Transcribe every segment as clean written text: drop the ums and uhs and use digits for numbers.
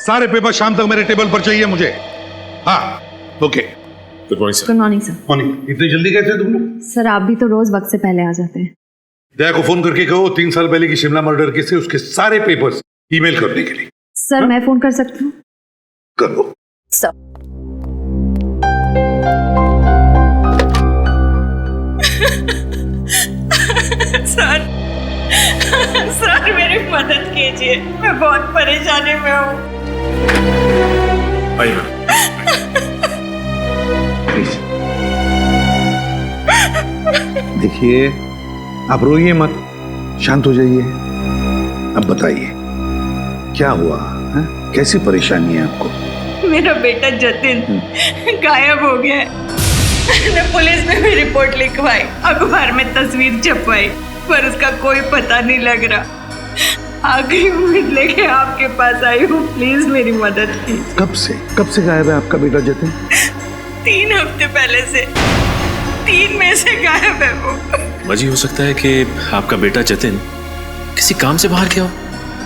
सारे पेपर शाम तक मेरे टेबल पर चाहिए मुझे। हाँ okay. Good morning sir. Good morning sir. Morning. इतनी जल्दी कैसे तुम लोग? सर आप भी तो रोज वक्त से पहले आ जाते हैं। दया को फोन करके कहो 3 साल पहले की शिमला मर्डर केस से उसके सारे पेपर्स ईमेल करने के लिए। सर मैं फोन कर सकती हूँ? करो। सर सर सर मेरी मदद कीजिए, मैं बहुत परेशानी में हूँ। आइए प्लीज देखिए, आप रोइए मत, शांत हो जाइए। अब बताइए क्या हुआ है? कैसी परेशानी है आपको? मेरा बेटा जतिन गायब हो गया है। मैंने पुलिस में भी रिपोर्ट लिखवाई, अखबार में तस्वीर छपवाई, पर उसका कोई पता नहीं लग रहा। आखिरी उम्मीद लेके आपके पास आई हूँ, प्लीज मेरी मदद कीजिए। कब से गायब है आपका बेटा जतिन? 3 हफ्ते पहले से, 3 में से गायब है वो। वजह हो सकता है कि आपका बेटा जतिन किसी काम से बाहर गया हो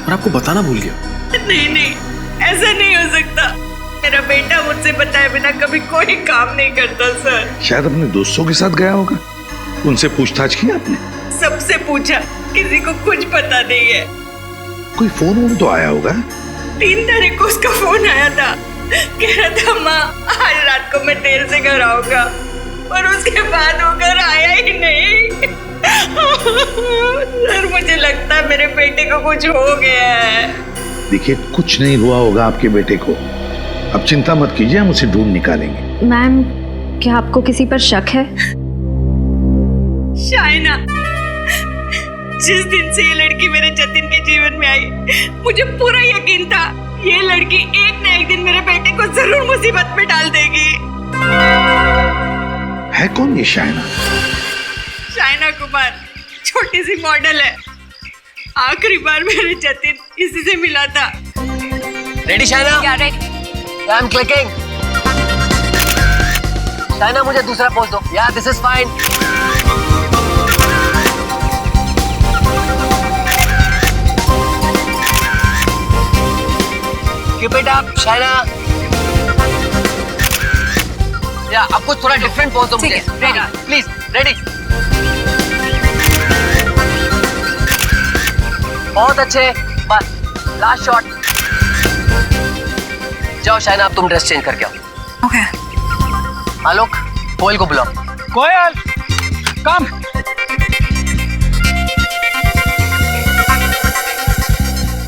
और आपको बताना भूल गया। नहीं, ऐसा नहीं हो सकता। मेरा बेटा मुझसे बताए बिना कभी कोई काम नहीं करता सर। शायद अपने दोस्तों के साथ गया होगा, उनसे पूछताछ की आपने? सबसे पूछा, किसी को कुछ पता नहीं है। कोई फोन तो आया होगा? 3 तारीख को उसका फोन आया था, कह रहा था माँ आज रात को मैं देर से घर आऊंगा, और उसके बाद वो घर आया ही नहीं। सर मुझे लगता है मेरे बेटे को कुछ हो गया है। देखिए कुछ नहीं हुआ होगा आपके बेटे को, अब चिंता मत कीजिए, हम उसे ढूंढ निकालेंगे। मैम क्या आपको किसी पर शक है? शाइना, जिस दिन से ये लड़की मेरे जतिन के जीवन में आई, मुझे पूरा यकीन था ये लड़की एक न एक दिन मेरे बेटे को जरूर मुसीबत में डाल देगी। है कौन ये शाइना? शाइना कुमार छोटी सी मॉडल है। आखिरी बार मेरे जतिन इसी से मिला था। रेडी शाइना? क्या ready? I am clicking. Shaina मुझे दूसरा पोज दो। या this is fine. Keep it up Shaina. या आपको थोड़ा डिफरेंट पोज दो मुझे। Ready please, ready. बहुत अच्छे, बस लास्ट शॉट। जाओ शाइना, अब तुम ड्रेस चेंज करके आओ। ओके। आलोक, कोयल को बुलाओ। कोयल, कम।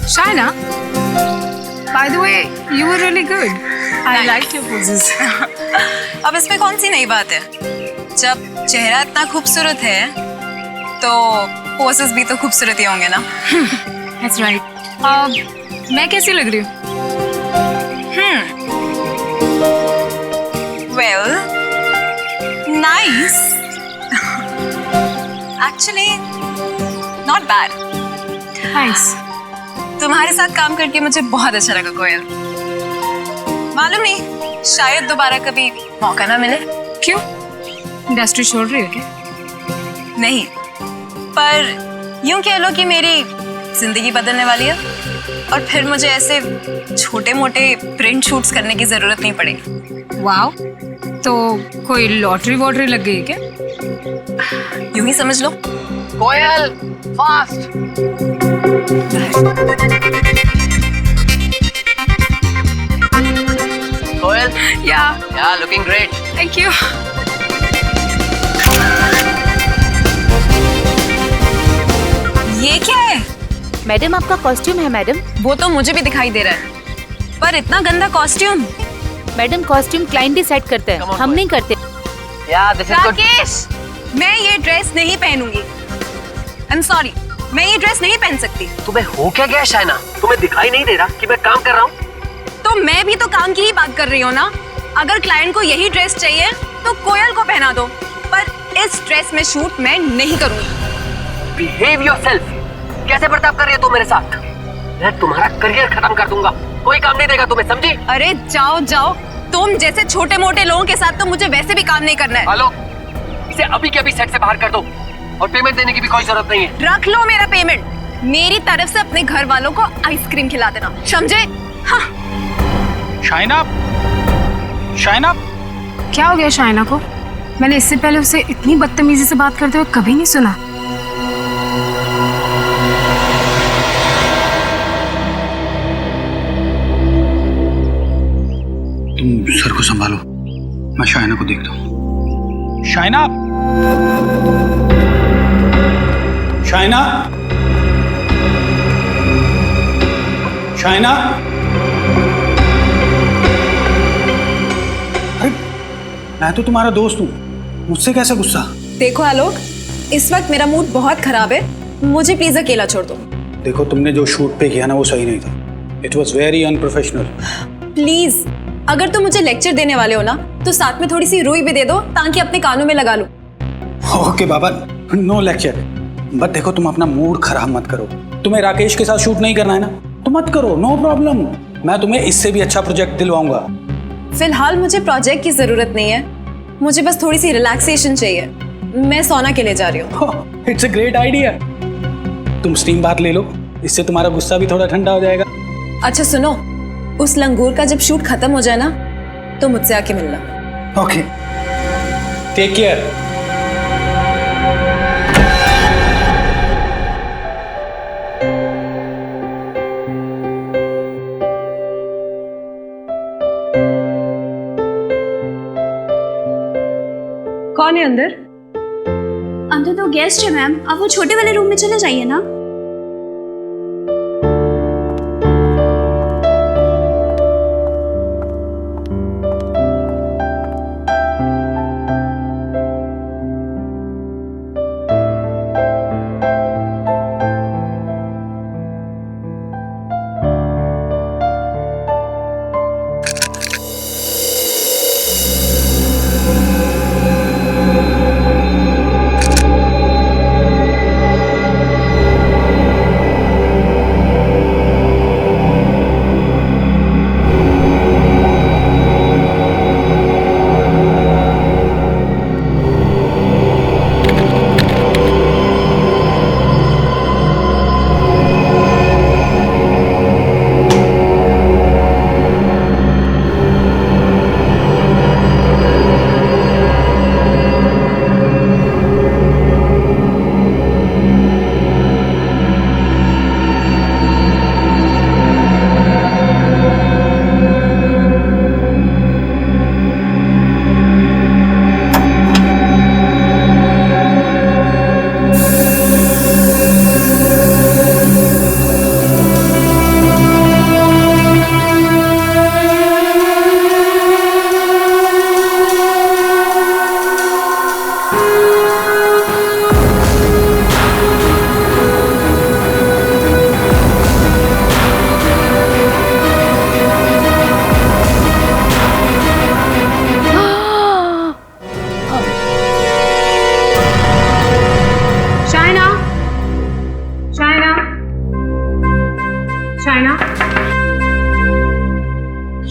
Shaina, by the way, you were really good. I liked your poses. अब इसमें कौन सी नई बात है? जब चेहरा इतना खूबसूरत है, तो पोसेस भी तो खूबसूरत ही होंगे ना? That's right. मैं कैसी लग रही हूँ? Well, nice. Actually, not bad. Thanks. तुम्हारे साथ काम करके मुझे बहुत अच्छा लगा कोयल। मालूम नहीं, शायद दोबारा कभी मौका ना मिले। क्यों? इंडस्ट्री छोड़ रही हो क्या? नहीं, पर यूं कह लो कि मेरी जिंदगी बदलने वाली है, और फिर मुझे ऐसे छोटे मोटे प्रिंट शूट्स करने की जरूरत नहीं पड़ेगी। वाओ, तो कोई लॉटरी वॉटरी लग गई क्या? यूं ही समझ लो। कोयल, फास्ट। कोयल, या लुकिंग ग्रेट। Thank you. ये क्या है? मैडम आपका कॉस्ट्यूम है मैडम। वो तो मुझे भी दिखाई दे रहा है, पर इतना गंदा costume. Madam costume client decide करते हैं, हम नहीं करते। या दिस इज गुड। राकेश, मैं ये ड्रेस नहीं पहनूंगी। आई एम सॉरी, मैं ये ड्रेस नहीं पहन सकती। तुम्हें हो क्या गया शाइना? तुम्हें दिखाई नहीं दे रहा कि मैं काम कर रहा हूँ? तो मैं भी तो काम की ही बात कर रही हूँ ना। अगर क्लाइंट को यही ड्रेस चाहिए तो कोयल को पहना दो, पर इस ड्रेस में शूट मैं नहीं करूंगी। Behave yourself. कैसे बर्ताव कर रही हो तुम मेरे साथ? मैं तुम्हारा करियर खत्म कर दूंगा, कोई काम नहीं देगा तुम्हें, समझी? अरे जाओ जाओ, तुम जैसे छोटे मोटे लोगों के साथ तो मुझे वैसे भी काम नहीं करना है। आलोक, इसे अभी के अभी सेट से बाहर कर दो, और पेमेंट देने की भी कोई जरूरत नहीं है। रख लो मेरा पेमेंट। मेरी तरफ से अपने घर वालों को आइसक्रीम खिला देना, समझे? हाँ। शाइना, शाइना, क्या हो गया शाइना को? मैंने इससे पहले उसे इतनी बदतमीजी से बात करते हुए कभी नहीं सुना। तुम सर को संभालो, मैं शाइना को देखता हूँ। शाइना, शाइना, शाइना। अरे मैं तो तुम्हारा दोस्त हूँ, मुझसे कैसे गुस्सा? देखो आलोक, इस वक्त मेरा मूड बहुत खराब है, मुझे प्लीज अकेला छोड़ दो। देखो, तुमने जो शूट पे किया ना वो सही नहीं था। It was very unprofessional. Please, अगर तुम मुझे लेक्चर देने वाले हो ना तो साथ में थोड़ी सी रुई भी दे दो ताकि अपने कानों में लगा लूं। ओके बाबा, नो लेक्चर। बट देखो, तुम अपना मूड खराब मत करो। तुम्हें राकेश के साथ शूट नहीं करना है ना, तो मत करो, नो प्रॉब्लम। मैं तुम्हें इससे भी अच्छा प्रोजेक्ट दिलवाऊंगा। फिलहाल मुझे प्रोजेक्ट की जरूरत नहीं है, मुझे बस थोड़ी सी रिलैक्सेशन चाहिए। मैं सोना के लिए जा रही हूँ। It's a great idea. तुम स्टीम बात ले लो, इससे तुम्हारा गुस्सा भी थोड़ा ठंडा हो जाएगा। अच्छा सुनो, उस लंगूर का जब शूट खत्म हो जाए ना तो मुझसे आके मिलना। Okay, take care. कौन है अंदर? अंदर तो गेस्ट है मैम, आप वो छोटे वाले रूम में चले जाइए ना।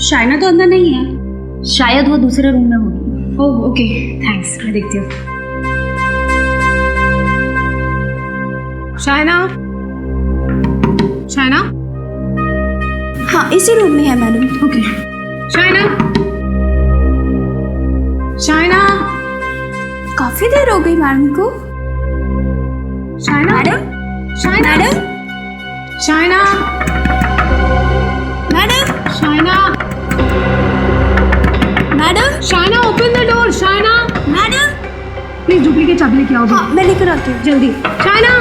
शाइना तो अंदर नहीं है, शायद वो दूसरे रूम में होगी। ओह ओके, थैंक्स, मैं देखती हूँ। शाइना, शाइना, हाँ इसी रूम में है मैडम। ओके। शाइना, शाइना, काफी देर हो गई मैडम को। Shaina, madam, Shaina, madam, Shaina, madam, Shaina, madam, Shaina, open the door. Shaina, madam, please duplicate चाबी लेके आओ। हाँ मैं लेकर आती हूँ जल्दी। शाइना,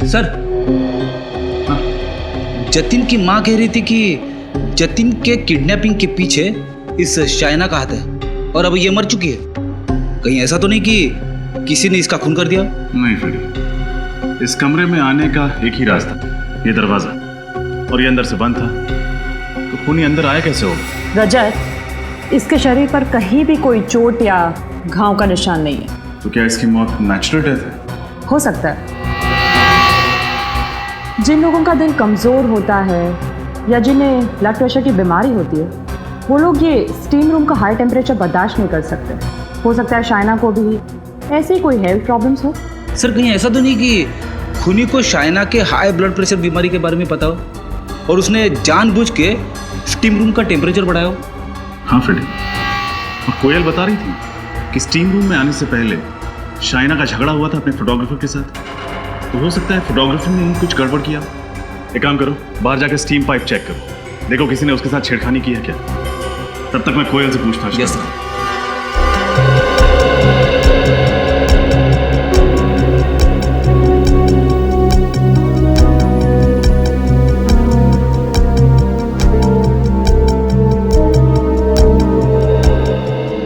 सर, जतिन की माँ कह रही थी कि जतिन के किडनैपिंग के पीछे इस शाइना का हाथ है और अब ये मर चुकी है। कहीं ऐसा तो नहीं कि किसी ने इसका खून कर दिया? नहीं फ्रेडी, इस कमरे में आने का एक ही रास्ता, ये दरवाजा, और ये अंदर से बंद था, तो खूनी अंदर आया कैसे होगा? रजत, इसके शरीर पर कहीं भी कोई चोट या घाव का निशान नहीं है। तो क्या इसकी मौत नेचुरल डेथ है? हो सकता है। जिन लोगों का दिल कमज़ोर होता है या जिन्हें ब्लड प्रेशर की बीमारी होती है, वो लोग ये स्टीम रूम का हाई टेम्परेचर बर्दाश्त नहीं कर सकते। हो सकता है शाइना को भी ऐसे ही कोई हेल्थ प्रॉब्लम्स हो। सर कहीं ऐसा तो नहीं कि खुनी को शाइना के हाई ब्लड प्रेशर बीमारी के बारे में पता हो और उसने जानबूझ के स्टीम रूम का टेम्परेचर बढ़ाया हो? हाँ फ्रेडी, और कोयल बता रही थी कि स्टीम रूम में आने से पहले शाइना का झगड़ा हुआ था अपने फोटोग्राफर के साथ। तो हो सकता है फोटोग्राफर ने कुछ गड़बड़ किया। एक काम करो, बाहर जाकर स्टीम पाइप चेक करो, देखो किसी ने उसके साथ छेड़खानी की है क्या। तब तक मैं कोयल से पूछताछ यस करता हूं।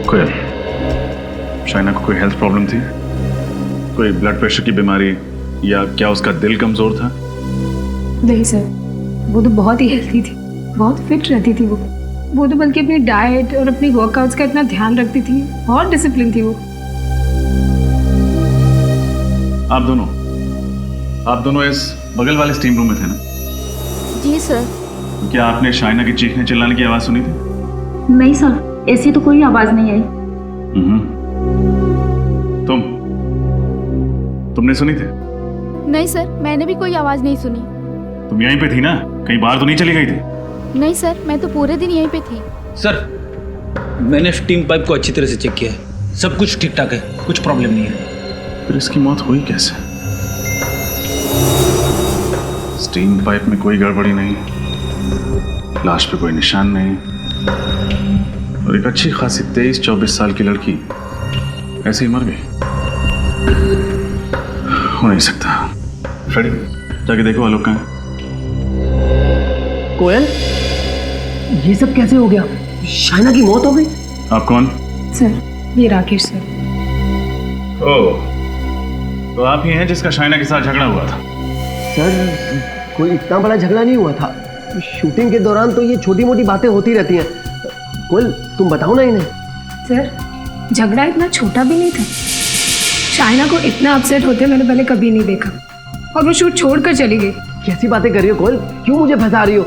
कोयल, शाइना को कोई हेल्थ प्रॉब्लम थी? कोई ब्लड प्रेशर की बीमारी या क्या उसका दिल कमजोर था? नहीं सर, वो तो बहुत ही हेल्थी थी, बहुत फिट रहती थी वो तो बल्कि अपनी डाइट और अपनी वर्कआउट्स का इतना ध्यान रखती थी, बहुत डिसिप्लिन थी वो। आप दोनों इस बगल वाले स्टीम रूम में थे ना? जी सर। क्या आपने शाइना की चीखने चिल्लाने की आवाज सुनी थी? नहीं सर, ऐसी तो कोई आवाज नहीं आई। तुमने सुनी थी? नहीं सर, मैंने भी कोई आवाज नहीं सुनी। तुम यहीं पे थी ना, कहीं बाहर तो नहीं चली गई थी? नहीं सर, मैं तो पूरे दिन यहीं पे थी। सर मैंने स्टीम पाइप को अच्छी तरह से चेक किया है, सब कुछ ठीक ठाक है, कुछ प्रॉब्लम नहीं है। फिर इसकी मौत हुई कैसे? स्टीम पाइप में कोई गड़बड़ी नहीं, लाश पे कोई निशान नहीं, और एक अच्छी खासी 23-24 साल की लड़की ऐसे ही मर गई। हो नहीं सकता। फ्रेडी, जाके देखो आलोक कहाँ है। कोयल, ये सब कैसे हो गया? शाइना की मौत हो गई? आप कौन? सर, ये राकेश सर। ओह, तो आप ही हैं जिसका शाइना के साथ झगड़ा हुआ था? सर, कोई इतना बड़ा झगड़ा नहीं हुआ था। शूटिंग के दौरान तो ये छोटी मोटी बातें होती रहती हैं। कोयल, तुम बताओ ना इन्हें। सर, झगड़ा इतना छोटा भी नहीं था। शाइना को इतना अपसेट होते मैंने पहले कभी नहीं देखा, और वो शूट छोड़कर चली गई। कैसी बातें कर रही हो कोयल? क्यों मुझे फंसा रही हो?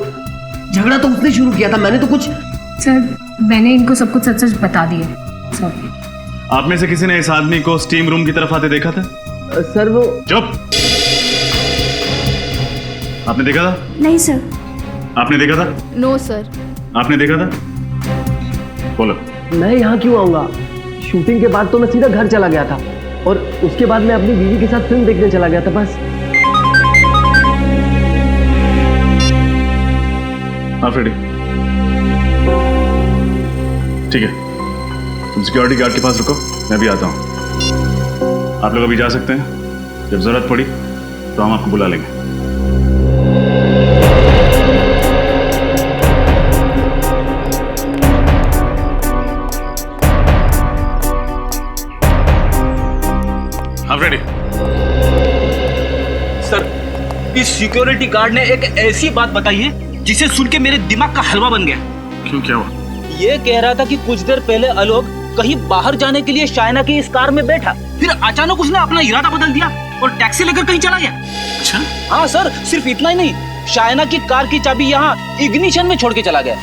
झगड़ा तो उसने शुरू किया था, मैंने तो कुछ। सर, मैंने इनको सब कुछ सच सच बता दिया। सॉरी। आप में से किसी ने इस आदमी को स्टीम रूम की तरफ आते देखा था? सर वो। चुप! आपने देखा था? नहीं सर। आपने देखा था? No sir. आपने देखा था? बोलो। मैं यहाँ क्यों आऊंगा? शूटिंग के बाद तो मैं सीधा घर चला गया था, और उसके बाद मैं अपनी बीवी के साथ फिल्म देखने चला गया था, बस। हाँ फ्रेडी, ठीक है, तुम सिक्योरिटी गार्ड के पास रुको, मैं भी आता हूँ। आप लोग अभी जा सकते हैं, जब जरूरत पड़ी तो हम आपको बुला लेंगे। हाँ फ्रेडी। सर, इस सिक्योरिटी गार्ड ने एक ऐसी बात बताई है जिसे सुन के मेरे दिमाग का हलवा बन गया। क्यों, क्या हुआ? ये कह रहा था कि कुछ देर पहले आलोक कहीं बाहर जाने के लिए शाइना की इस कार में बैठा, फिर अचानक उसने अपना इरादा बदल दिया और टैक्सी लेकर कहीं चला गया। अच्छा? हाँ सर, सिर्फ इतना ही नहीं, शाइना की कार की चाबी यहाँ इग्निशन में छोड़ के चला गया।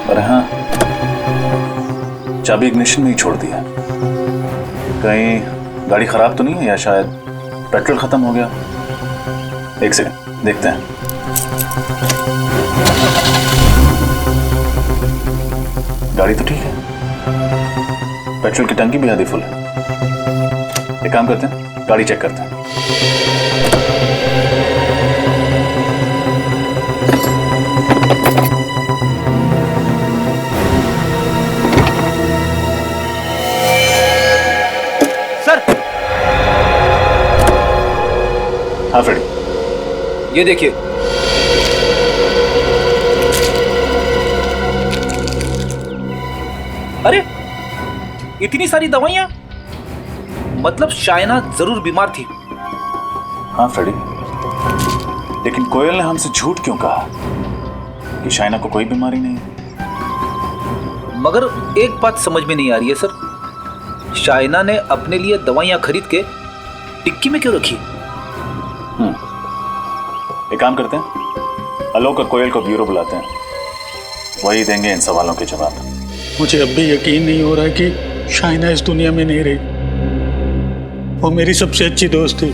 अरे हाँ, चाबी इग्निशन में ही छोड़ दिया। कहीं गाड़ी खराब तो नहीं है, या शायद पेट्रोल खत्म हो गया? एक सेकंड, देखते हैं। गाड़ी तो ठीक है, पेट्रोल की टंकी भी आधी फुल है। एक काम करते हैं, गाड़ी चेक करते हैं। सर, हाँ फ्रेडी, ये देखिए। अरे, इतनी सारी दवाइयां, मतलब शाइना जरूर बीमार थी। हाँ फ्रेडी, लेकिन कोयल ने हमसे झूठ क्यों कहा कि शाइना को कोई बीमारी नहीं? मगर एक बात समझ में नहीं आ रही है सर, शाइना ने अपने लिए दवाइयाँ खरीद के टिक्की में क्यों रखी? एक काम करते हैं, आलोक और कोयल को ब्यूरो बुलाते हैं, वही देंगे इन सवालों के जवाब। मुझे अब भी यकीन नहीं हो रहा है कि शाइना इस दुनिया में नहीं रही। वो मेरी सबसे अच्छी दोस्त थी,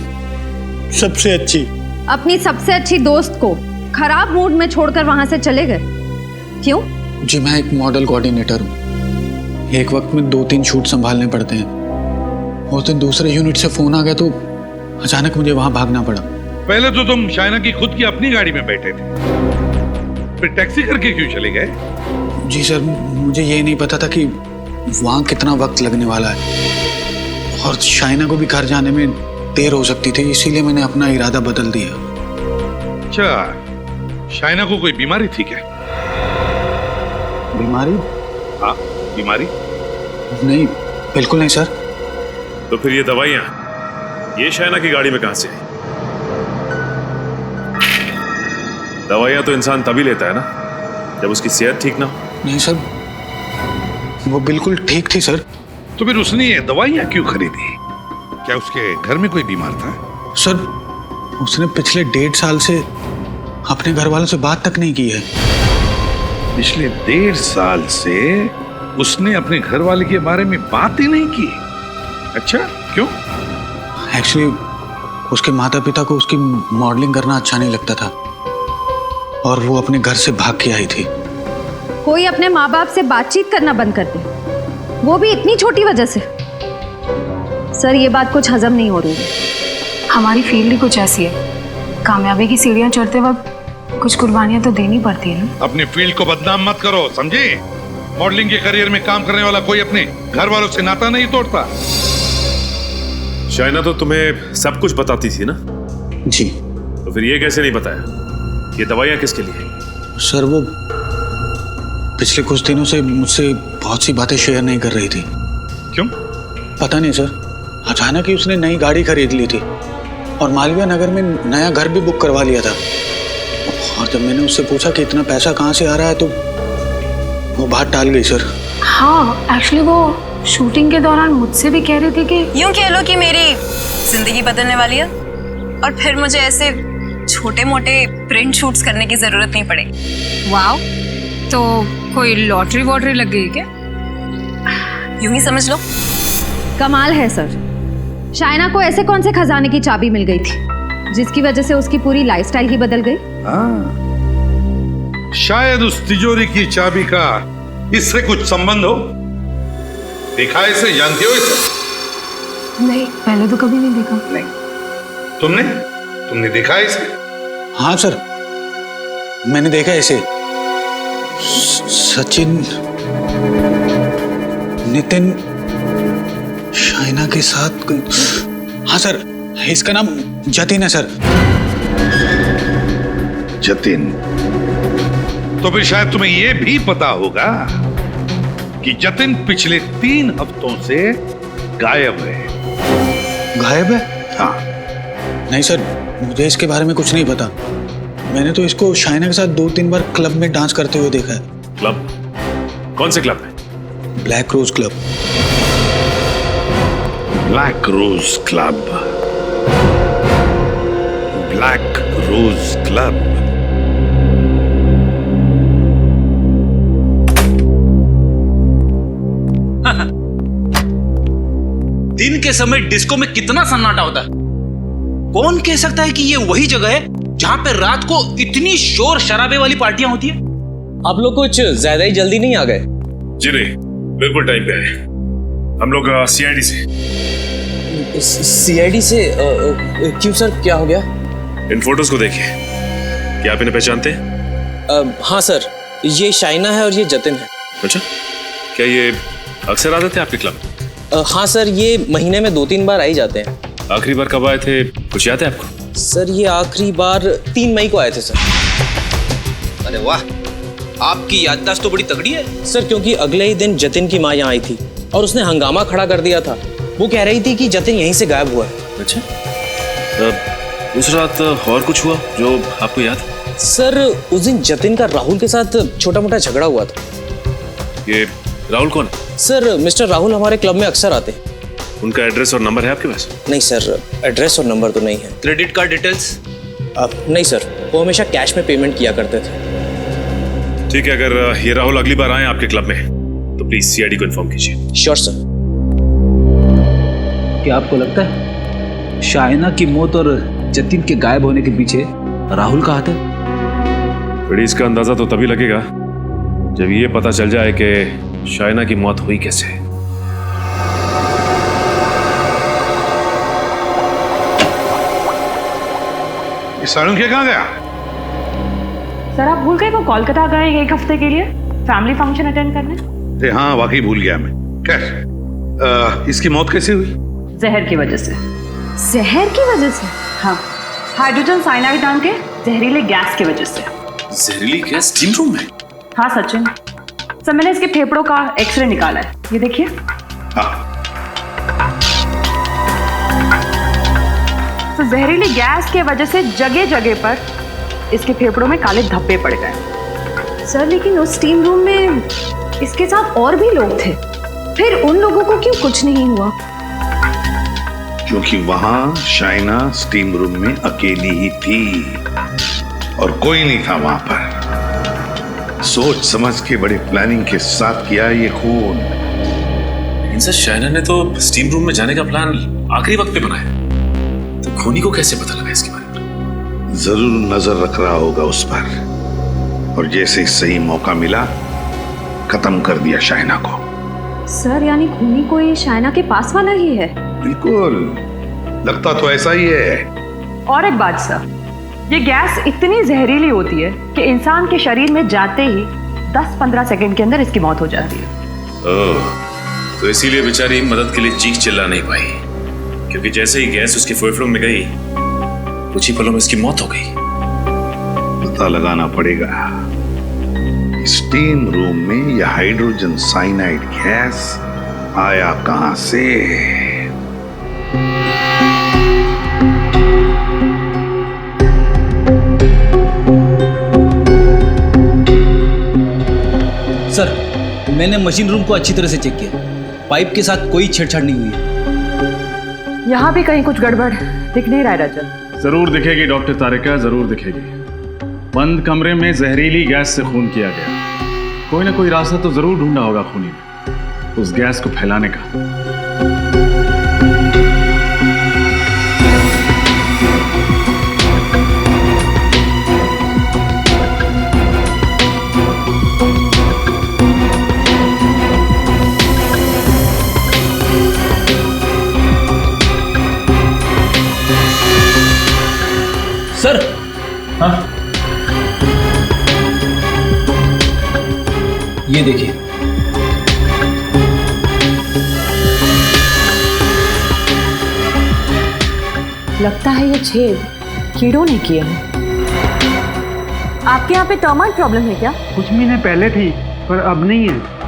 सबसे अच्छी। अपनी सबसे अच्छी दोस्त को खराब मूड में छोड़कर वहां से चले गए, क्यों? जी मैं एक मॉडल कोऑर्डिनेटर हूँ, एक वक्त में 2-3 शूट संभालने पड़ते हैं। उस दिन दूसरे यूनिट से फोन आ गया तो अचानक मुझे वहां भागना पड़ा। पहले तो तुम शाइना की खुद की अपनी गाड़ी में बैठे थे, फिर टैक्सी करके क्यों चले गए? जी सर, मुझे ये नहीं पता था कि वहाँ कितना वक्त लगने वाला है और शाइना को भी घर जाने में देर हो सकती थी, इसीलिए मैंने अपना इरादा बदल दिया। अच्छा, शाइना को कोई बीमारी थी क्या? बीमारी? हाँ, बीमारी? नहीं, बिल्कुल नहीं सर। तो फिर ये दवाइयाँ ये शाइना की गाड़ी में कहां से आई? दवाइयाँ तो इंसान तभी लेता है ना जब उसकी सेहत ठीक ना हो। नहीं सर, वो बिल्कुल ठीक थी सर। तो फिर उसने ये दवाइयाँ क्यों खरीदी? क्या उसके घर में कोई बीमार था? सर, उसने पिछले 1.5 साल से अपने घर वालों से बात तक नहीं की है। पिछले 1.5 साल से उसने अपने घर वाले के बारे में बात ही नहीं की? अच्छा, क्यों? एक्चुअली उसके माता पिता को उसकी मॉडलिंग करना अच्छा नहीं लगता था और वो अपने घर से भाग के आई थी। कोई अपने माँ बाप से बातचीत करना बंद कर दे, वो भी इतनी छोटी वजह से। सर, ये बात कुछ हजम नहीं हो रही है। हमारी फील्ड ही कुछ ऐसी है, कामयाबी की सीढ़ियाँ चढ़ते वक्त कुछ कुर्बानियाँ तो देनी पड़ती है ना। अपनी फील्ड को बदनाम मत करो, समझे? मॉडलिंग के करियर में काम करने वाला कोई अपने घर वालों से नाता नहीं तोड़ता। शाइना तो तुम्हें सब कुछ बताती थी ना? जी। तो फिर ये कैसे नहीं बताया ये दवाइयाँ किसके लिए? सर, वो पिछले कुछ दिनों से मुझसे बहुत सी बातें शेयर नहीं कर रही थी। क्यों? पता नहीं सर, अचानक ही उसने नई गाड़ी खरीद ली थी और मालवीय नगर में नया घर भी बुक करवा लिया था। और जब मैंने उससे पूछा कि इतना पैसा कहाँ से आ रहा है तो वो बात टाल गई सर। हाँ, एक्चुअली वो शूटिंग के दौरान मुझसे भी कह रहे थे कि यूं कह लो कि मेरी जिंदगी बदलने वाली है और फिर मुझे ऐसे छोटे मोटे प्रिंट शूट्स करने की जरूरत नहीं पड़ेगी। वाओ, तो कोई लॉटरी वॉटरी लग गई क्या? यूं ही समझ लो। कमाल है सर, शाइना को ऐसे कौन से खजाने की चाबी मिल गई थी जिसकी वजह से उसकी पूरी लाइफस्टाइल ही बदल गई? हाँ, शायद उस तिजोरी की चाबी का इससे कुछ संबंध हो। देखा है इसे? जानती हो इसे? नहीं, पहले तो कभी नहीं देखा। नहीं। तुमने देखा है इसे? हाँ सर, मैंने देखा इसे। सचिन, नितिन, शाइना के साथ। हाँ सर, इसका नाम जतिन है सर। जतिन? तो फिर शायद तुम्हें यह भी पता होगा कि जतिन पिछले 3 हफ्तों से गायब है। गायब है? हाँ। नहीं सर, मुझे इसके बारे में कुछ नहीं पता। मैंने तो इसको शाइना के साथ 2-3 बार क्लब में डांस करते हुए देखा है। क्लब? कौन से क्लब में? Black rose club. Black rose club. Black rose club. दिन के समय डिस्को में कितना सन्नाटा होता है। कौन कह सकता है कि ये वही जगह है जहां पे रात को इतनी शोर शराबे वाली पार्टियां होती है? आप लोग कुछ ज्यादा ही जल्दी नहीं आ गए? जी नहीं, बिल्कुल टाइम पे आए। हम लोग सीआईडी से। सीआईडी से? क्यों सर, क्या हो गया? इन फोटोज को देखिए, क्या आप इन्हें पहचानते हैं? हाँ सर, ये शाइना है और ये जतिन है। अच्छा, क्या ये अक्सर आते थे आपके क्लब? हाँ सर, ये महीने में 2-3 बार आ ही जाते हैं। आखिरी बार कब आए थे, कुछ याद है आपको? सर, ये आखिरी बार 3 मई को आए थे सर। अरे वाह, आपकी याददाश्त तो बड़ी तगड़ी है सर, क्योंकि अगले ही दिन जतिन की माँ यहाँ आई थी और उसने हंगामा खड़ा कर दिया था। वो कह रही थी कि जतिन यहीं से गायब हुआ है। अच्छा, उस रात और कुछ हुआ जो आपको याद? सर, उस दिन जतिन का राहुल के साथ छोटा मोटा झगड़ा हुआ था। ये राहुल कौन? सर मिस्टर राहुल हमारे क्लब में अक्सर आते हैं। उनका एड्रेस और नंबर है आपके पास? नहीं सर, एड्रेस और नंबर तो नहीं है। Credit card details? नहीं सर, वो हमेशा कैश में पेमेंट किया करते थे। ठीक है, अगर ये राहुल अगली बार आए आपके क्लब में तो प्लीज सीआईडी को इन्फॉर्म कीजिए। Sure sir. क्या आपको लगता है शाइना की मौत और जतिन के गायब होने के पीछे राहुल का हाथ है? बड़ी इसका अंदाजा तो तभी लगेगा जब ये पता चल जाए कि शाइना की मौत हुई कैसे। ये सालुंखे कहाँ गया? सर आप भूल गए वो कोलकाता गए 1 हफ्ते के लिए फैमिली फंक्शन अटेंड करने। अरे हाँ, वाकई भूल गया मैं। खैर, इसकी मौत कैसे हुई? जहर की वजह से। जहर की वजह से? हाँ, हाइड्रोजन साइनाइड नाम के जहरीले गैस की वजह से। जहरीली गैस स्टीम रूम में? हाँ सचिन, सर मैंने इसके फेफड़ों का एक्सरे निकाला है, ये देखिए। तो जहरीली गैस के वजह से जगह जगह पर इसके फेफड़ों में काले धब्बे पड़ गए। सर लेकिन उस स्टीम रूम में इसके साथ और भी लोग थे, फिर उन लोगों को क्यों कुछ नहीं हुआ? क्योंकि वहां शाइना स्टीम रूम में अकेली ही थी और कोई नहीं था वहां पर। सोच समझ के बड़े प्लानिंग के साथ किया ये खून। लेकिन सर शाइना ने तो स्टीम रूम में जाने का प्लान आखिरी वक्त पे बनाया, तो खूनी को कैसे पता लगा इसके बारे में? जरूर नजर रख रहा होगा उस पर, और जैसे सही मौका मिला खत्म कर दिया शाइना को। सर यानी खूनी कोई शाइना के पास वाला ही है? बिल्कुल, लगता तो ऐसा ही है। और एक बात सर, ये गैस इतनी जहरीली होती है कि इंसान के शरीर में जाते ही 10-15 सेकंड के अंदर इसकी मौत हो जाती है। ओह, तो इसीलिए बेचारी मदद के लिए चीख चिल्ला नहीं पाई, क्योंकि जैसे ही गैस उसके फेफड़ों में गई कुछ ही पलों में इसकी मौत हो गई। पता लगाना पड़ेगा स्टीम रूम में यह हाइड्रोजन साइनाइड गैस आया कहां से। सर मैंने मशीन रूम को अच्छी तरह से चेक किया, पाइप के साथ कोई छेड़छाड़ नहीं हुई है। यहाँ भी कहीं कुछ गड़बड़ दिख नहीं रहा है रजत। जरूर दिखेगी डॉक्टर तारिका, जरूर दिखेगी। बंद कमरे में जहरीली गैस से खून किया गया, कोई ना कोई रास्ता तो जरूर ढूंढा होगा खूनी ने उस गैस को फैलाने का। सर हाँ, ये देखिए। लगता है ये छेद कीड़ों ने किए हैं। आपके यहाँ पे टर्माइट प्रॉब्लम है क्या? कुछ महीने पहले थी पर अब नहीं है।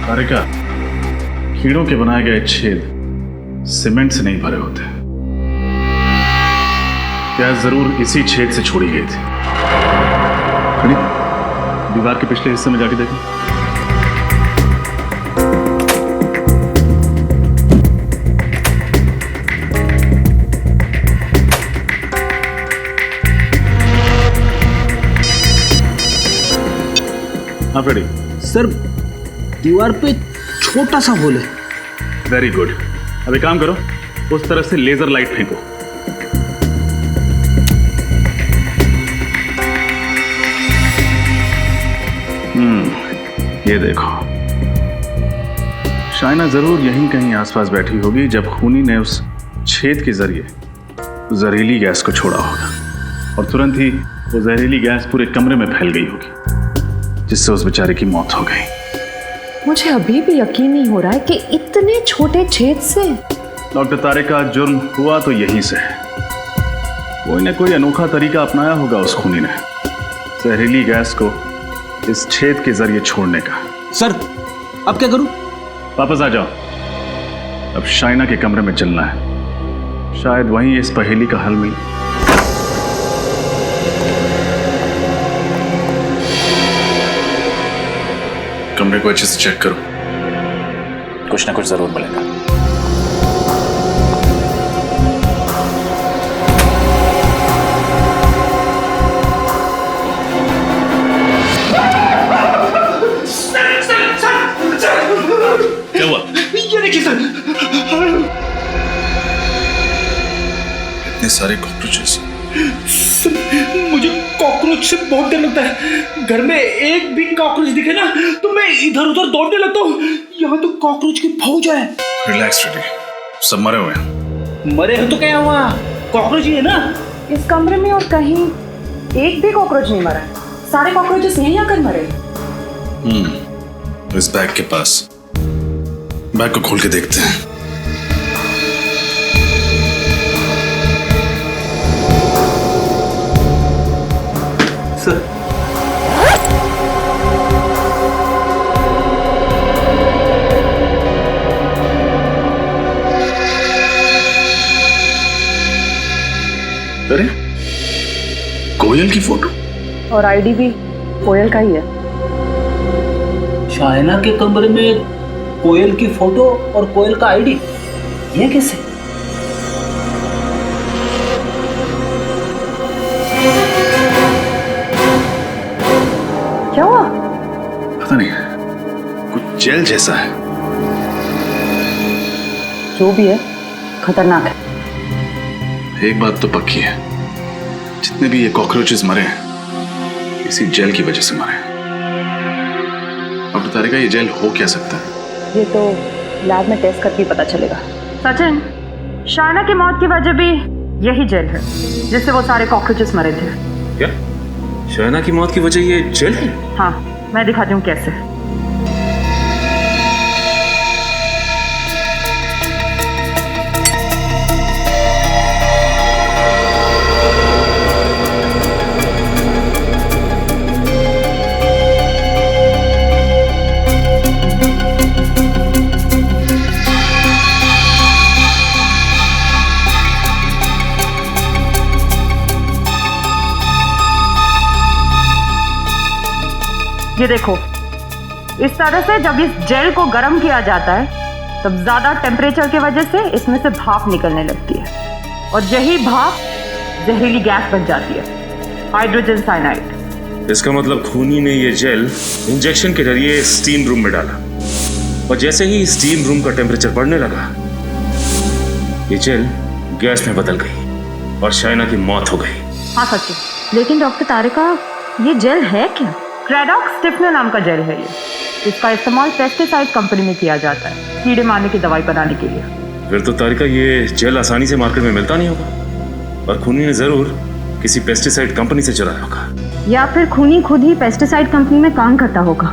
तारिका, कीड़ों के बनाए गए छेद सीमेंट से नहीं भरे होते, क्या जरूर इसी छेद से छोड़ी गई थी। खड़ी, दीवार के पिछले हिस्से में जाके देखें। हाँ फ्रेडी। सर दीवार पे छोटा सा होल है। वेरी गुड, अब एक काम करो, उस तरफ से लेजर लाइट फेंको। ये देखो, शाइना जरूर यहीं कहीं आसपास बैठी होगी जब खूनी ने उस छेद के जरिए जहरीली गैस को छोड़ा होगा, और तुरंत ही वो जहरीली गैस पूरे कमरे में फैल गई होगी, जिससे उस बेचारे की मौत हो गई। मुझे अभी भी यकीन नहीं हो रहा है कि इतने छोटे छेद से। डॉक्टर तारिका, जुर्म हुआ तो यहीं से है। कोई ना कोई अनोखा तरीका अपनाया होगा उस खूनी ने, जहरीली गैस को इस छेद के जरिए छोड़ने का। सर अब क्या करूं? वापस आ जाओ। अब शाइना के कमरे में चलना है, शायद वहीं इस पहेली का हल मिले। कमरे को अच्छे से चेक करो, कुछ ना कुछ जरूर मिलेगा। क्या हुआ? ये देखिए सर, इतने सारे कॉकरोचेस। मुझे कॉकरोच से बहुत डर लगता है। घर में एक भी कॉकरोच दिखे ना तो मैं इधर उधर दौड़ने लगता हूँ। यहाँ तो कॉकरोच की फौज है। रिलैक्स रेडी, सब मरे हुए हैं। मरे हो तो क्या हुआ, कॉकरोच ही है ना। इस कमरे में और कहीं एक भी कॉकरोच नहीं मरा है। सारे कॉकरोचेस यहीं आकर मरे। इस बैग के पास, बैग को खोल के देखते हैं। सर अरे कोयल की फोटो और आईडी भी कोयल का ही है। शाइना के कमरे में कोयल की फोटो और कोयल का आईडी, ये कैसे? क्या हुआ? पता नहीं, कुछ जेल जैसा है। जो भी है खतरनाक है। एक बात तो पक्की है, जितने भी ये कॉकरोचेस मरे हैं इसी जेल की वजह से मरे हैं। अब तारिका, ये जेल हो क्या सकता है? ये तो लैब में टेस्ट करके पता चलेगा। सचिन, शाइना की मौत की वजह भी यही जेल है जिससे वो सारे कॉकरोचेस मरे थे। क्या शाइना की मौत की वजह ये जेल है? हाँ, मैं दिखाती हूँ कैसे। ये देखो, इस तरह से जब इस जेल को गर्म किया जाता है तब ज्यादा टेम्परेचर की वजह से इसमें से भाप निकलने लगती है और यही भाप जहरीली गैस बन जाती है, हाइड्रोजन साइनाइड। इसका मतलब खूनी ने ये जेल इंजेक्शन के जरिए स्टीम रूम में डाला और जैसे ही स्टीम रूम का टेम्परेचर बढ़ने लगा ये जेल गैस में बदल गई और शाइना की मौत हो गई। हाँ सच्ची, लेकिन डॉक्टर तारिका, ये जेल है क्या? क्रेडॉक्स स्टिफनर नाम का जेल है ये। इसका इस्तेमाल पेस्टिसाइड कंपनी में किया जाता है कीड़े मारने की दवाई बनाने के लिए। फिर तो तारिका ये जेल आसानी से मार्केट में मिलता नहीं होगा और खूनी ने जरूर किसी पेस्टिसाइड कंपनी से चुराया होगा, या फिर खूनी खुद ही पेस्टिसाइड कंपनी में काम करता होगा।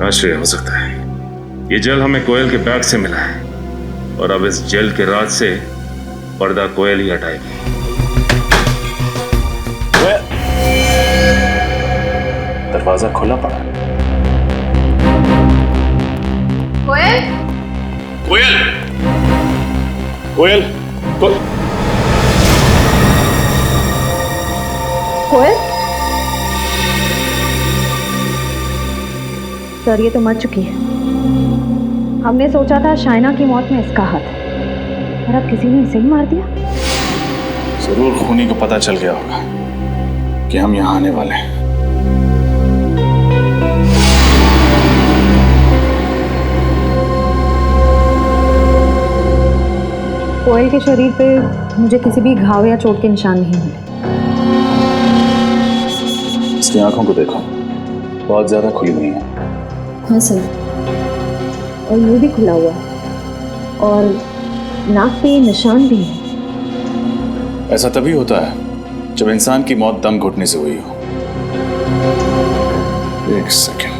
आश्चर्य हो सकता है। ये जेल हमें कोयल के बैग से मिला है और अब इस जेल के राज से पर्दा कोयल ही हटाएगी। दरवाजा खुला पड़ा। कोयल, कोयल, कोयल, कोयल? सर, ये तो मर चुकी है। हमने सोचा था शाइना की मौत में इसका हाथ है, और अब किसी ने इसे ही मार दिया। जरूर खूनी को पता चल गया होगा कि हम यहाँ आने वाले हैं। कोयल के शरीर पे मुझे किसी भी घाव या चोट के निशान नहीं मिले। इसकी आंखों को देखो, बहुत ज्यादा खुली नहीं है। हाँ सर, और मुंह भी खुला हुआ है और नाक पे निशान भी है। ऐसा तभी होता है जब इंसान की मौत दम घुटने से हुई हो। एक सेकेंड,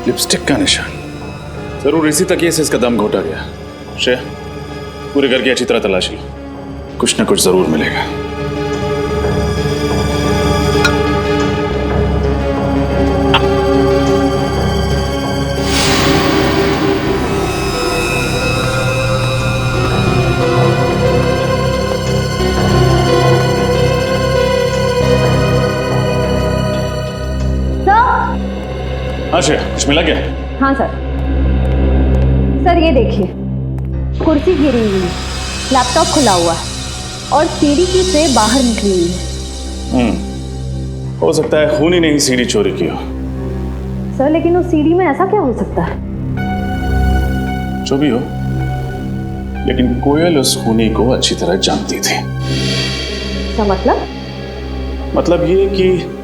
लिपस्टिक का निशान, जरूर इसी तकिए से इसका दम घोटा गया। श्रेया, पूरे घर की अच्छी तरह तलाश लो, कुछ ना कुछ जरूर मिलेगा। हाँ श्रेया, कुछ मिला क्या? हाँ सर। सर ये देखिए, कुर्सी गिरी हुई है, लैपटॉप खुला हुआ है और सीढ़ी की ट्रे बाहर निकली हुई है। हो सकता है खूनी ने ही सीढ़ी चोरी की हो। सर लेकिन उस सीढ़ी में ऐसा क्या हो सकता है? जो भी हो, लेकिन कोयल उस खूनी को अच्छी तरह जानती थी। क्या मतलब? मतलब ये कि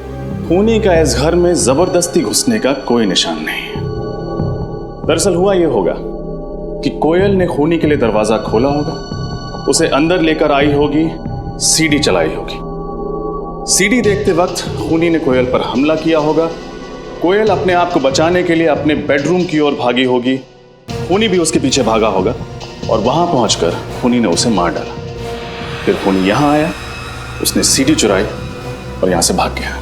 खूनी का इस घर में जबरदस्ती घुसने का कोई निशान नहीं। दरअसल हुआ यह होगा कि कोयल ने खूनी के लिए दरवाजा खोला होगा, उसे अंदर लेकर आई होगी, सीढ़ी चलाई होगी। सीढ़ी देखते वक्त खूनी ने कोयल पर हमला किया होगा। कोयल अपने आप को बचाने के लिए अपने बेडरूम की ओर भागी होगी, खूनी भी उसके पीछे भागा होगा और वहां पहुंचकर खूनी ने उसे मार डाला। फिर खूनी यहां आया, उसने सीढ़ी चुराई और यहां से भाग गया।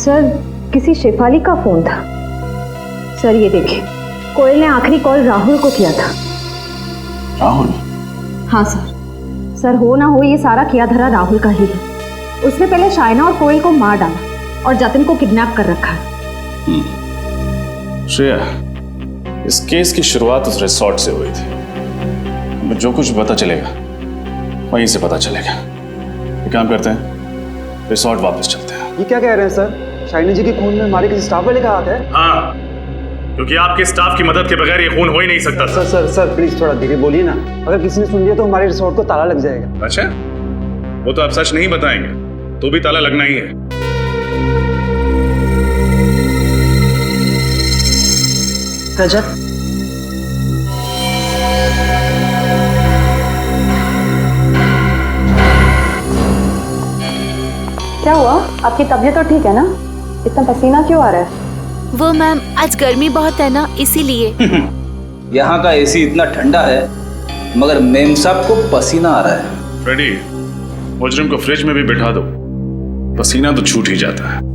सर किसी शेफाली का फोन था। सर ये देखिए, कोयल ने आखिरी कॉल राहुल को किया था। राहुल? हाँ सर। सर हो ना हो ये सारा किया धरा राहुल का ही है। उसने पहले शाइना और कोयल को मार डाला और जतिन को किडनैप कर रखा है। श्रेया, इस केस की शुरुआत उस रिसोर्ट से हुई थी। हमें जो कुछ पता चलेगा वहीं से पता चलेगा। एक काम करते हैं, रिसोर्ट वापस चलते हैं। ये क्या कह रहे हैं सर? शाइनी जी के खून में हमारे किसी स्टाफ वाले का हाथ है? हाँ, क्योंकि आपके स्टाफ की मदद के बगैर ये खून हो ही नहीं सकता। सर प्लीज थोड़ा धीरे बोलिए ना। अगर किसी ने सुन लिया तो हमारे रिसोर्ट को ताला लग जाएगा। अच्छा, वो तो आप सच नहीं बताएंगे तो भी ताला लगना ही है। रजत, क्या हुआ? आपकी तबीयत तो ठीक है ना? इतना पसीना क्यों आ रहा है? वो मैम, आज गर्मी बहुत है ना, इसीलिए। यहाँ का एसी इतना ठंडा है मगर मेम साहब को पसीना आ रहा है। फ्रेडी, मुजरिम को फ्रिज में भी बिठा दो, पसीना तो छूट ही जाता है।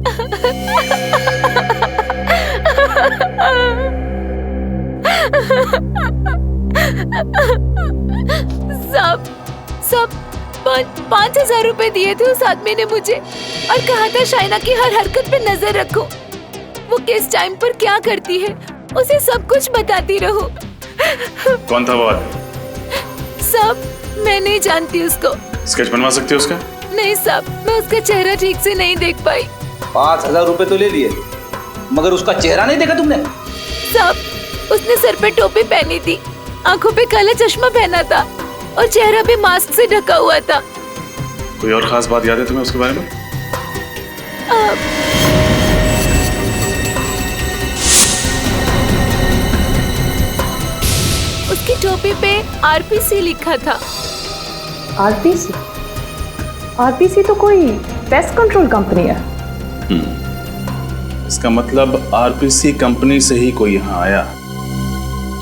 सब 5,000 रुपए दिए थे उस आदमी ने मुझे और कहा था शाइना की हर हरकत पे नजर रखो, वो किस टाइम पर क्या करती है उसे सब कुछ बताती रहो। कौन था वो आदमी? सब मैं नहीं जानती उसको। स्केच बनवा सकते हो उसका? नहीं साहब, मैं उसका चेहरा ठीक से नहीं देख पाई। 5,000 रुपए तो ले लिए मगर उसका चेहरा नहीं देखा तुमने? साहब, उसने सर पे टोपी पहनी थी, आंखों पे काला चश्मा पहना था और चेहरा भी मास्क से ढका हुआ था। कोई और खास बात याद है तुम्हें उसके बारे में? उसकी टोपी पे आरपीसी लिखा था। आरपीसी? आरपीसी तो कोई पेस्ट कंट्रोल कंपनी है। इसका मतलब आरपीसी कंपनी से ही कोई यहाँ आया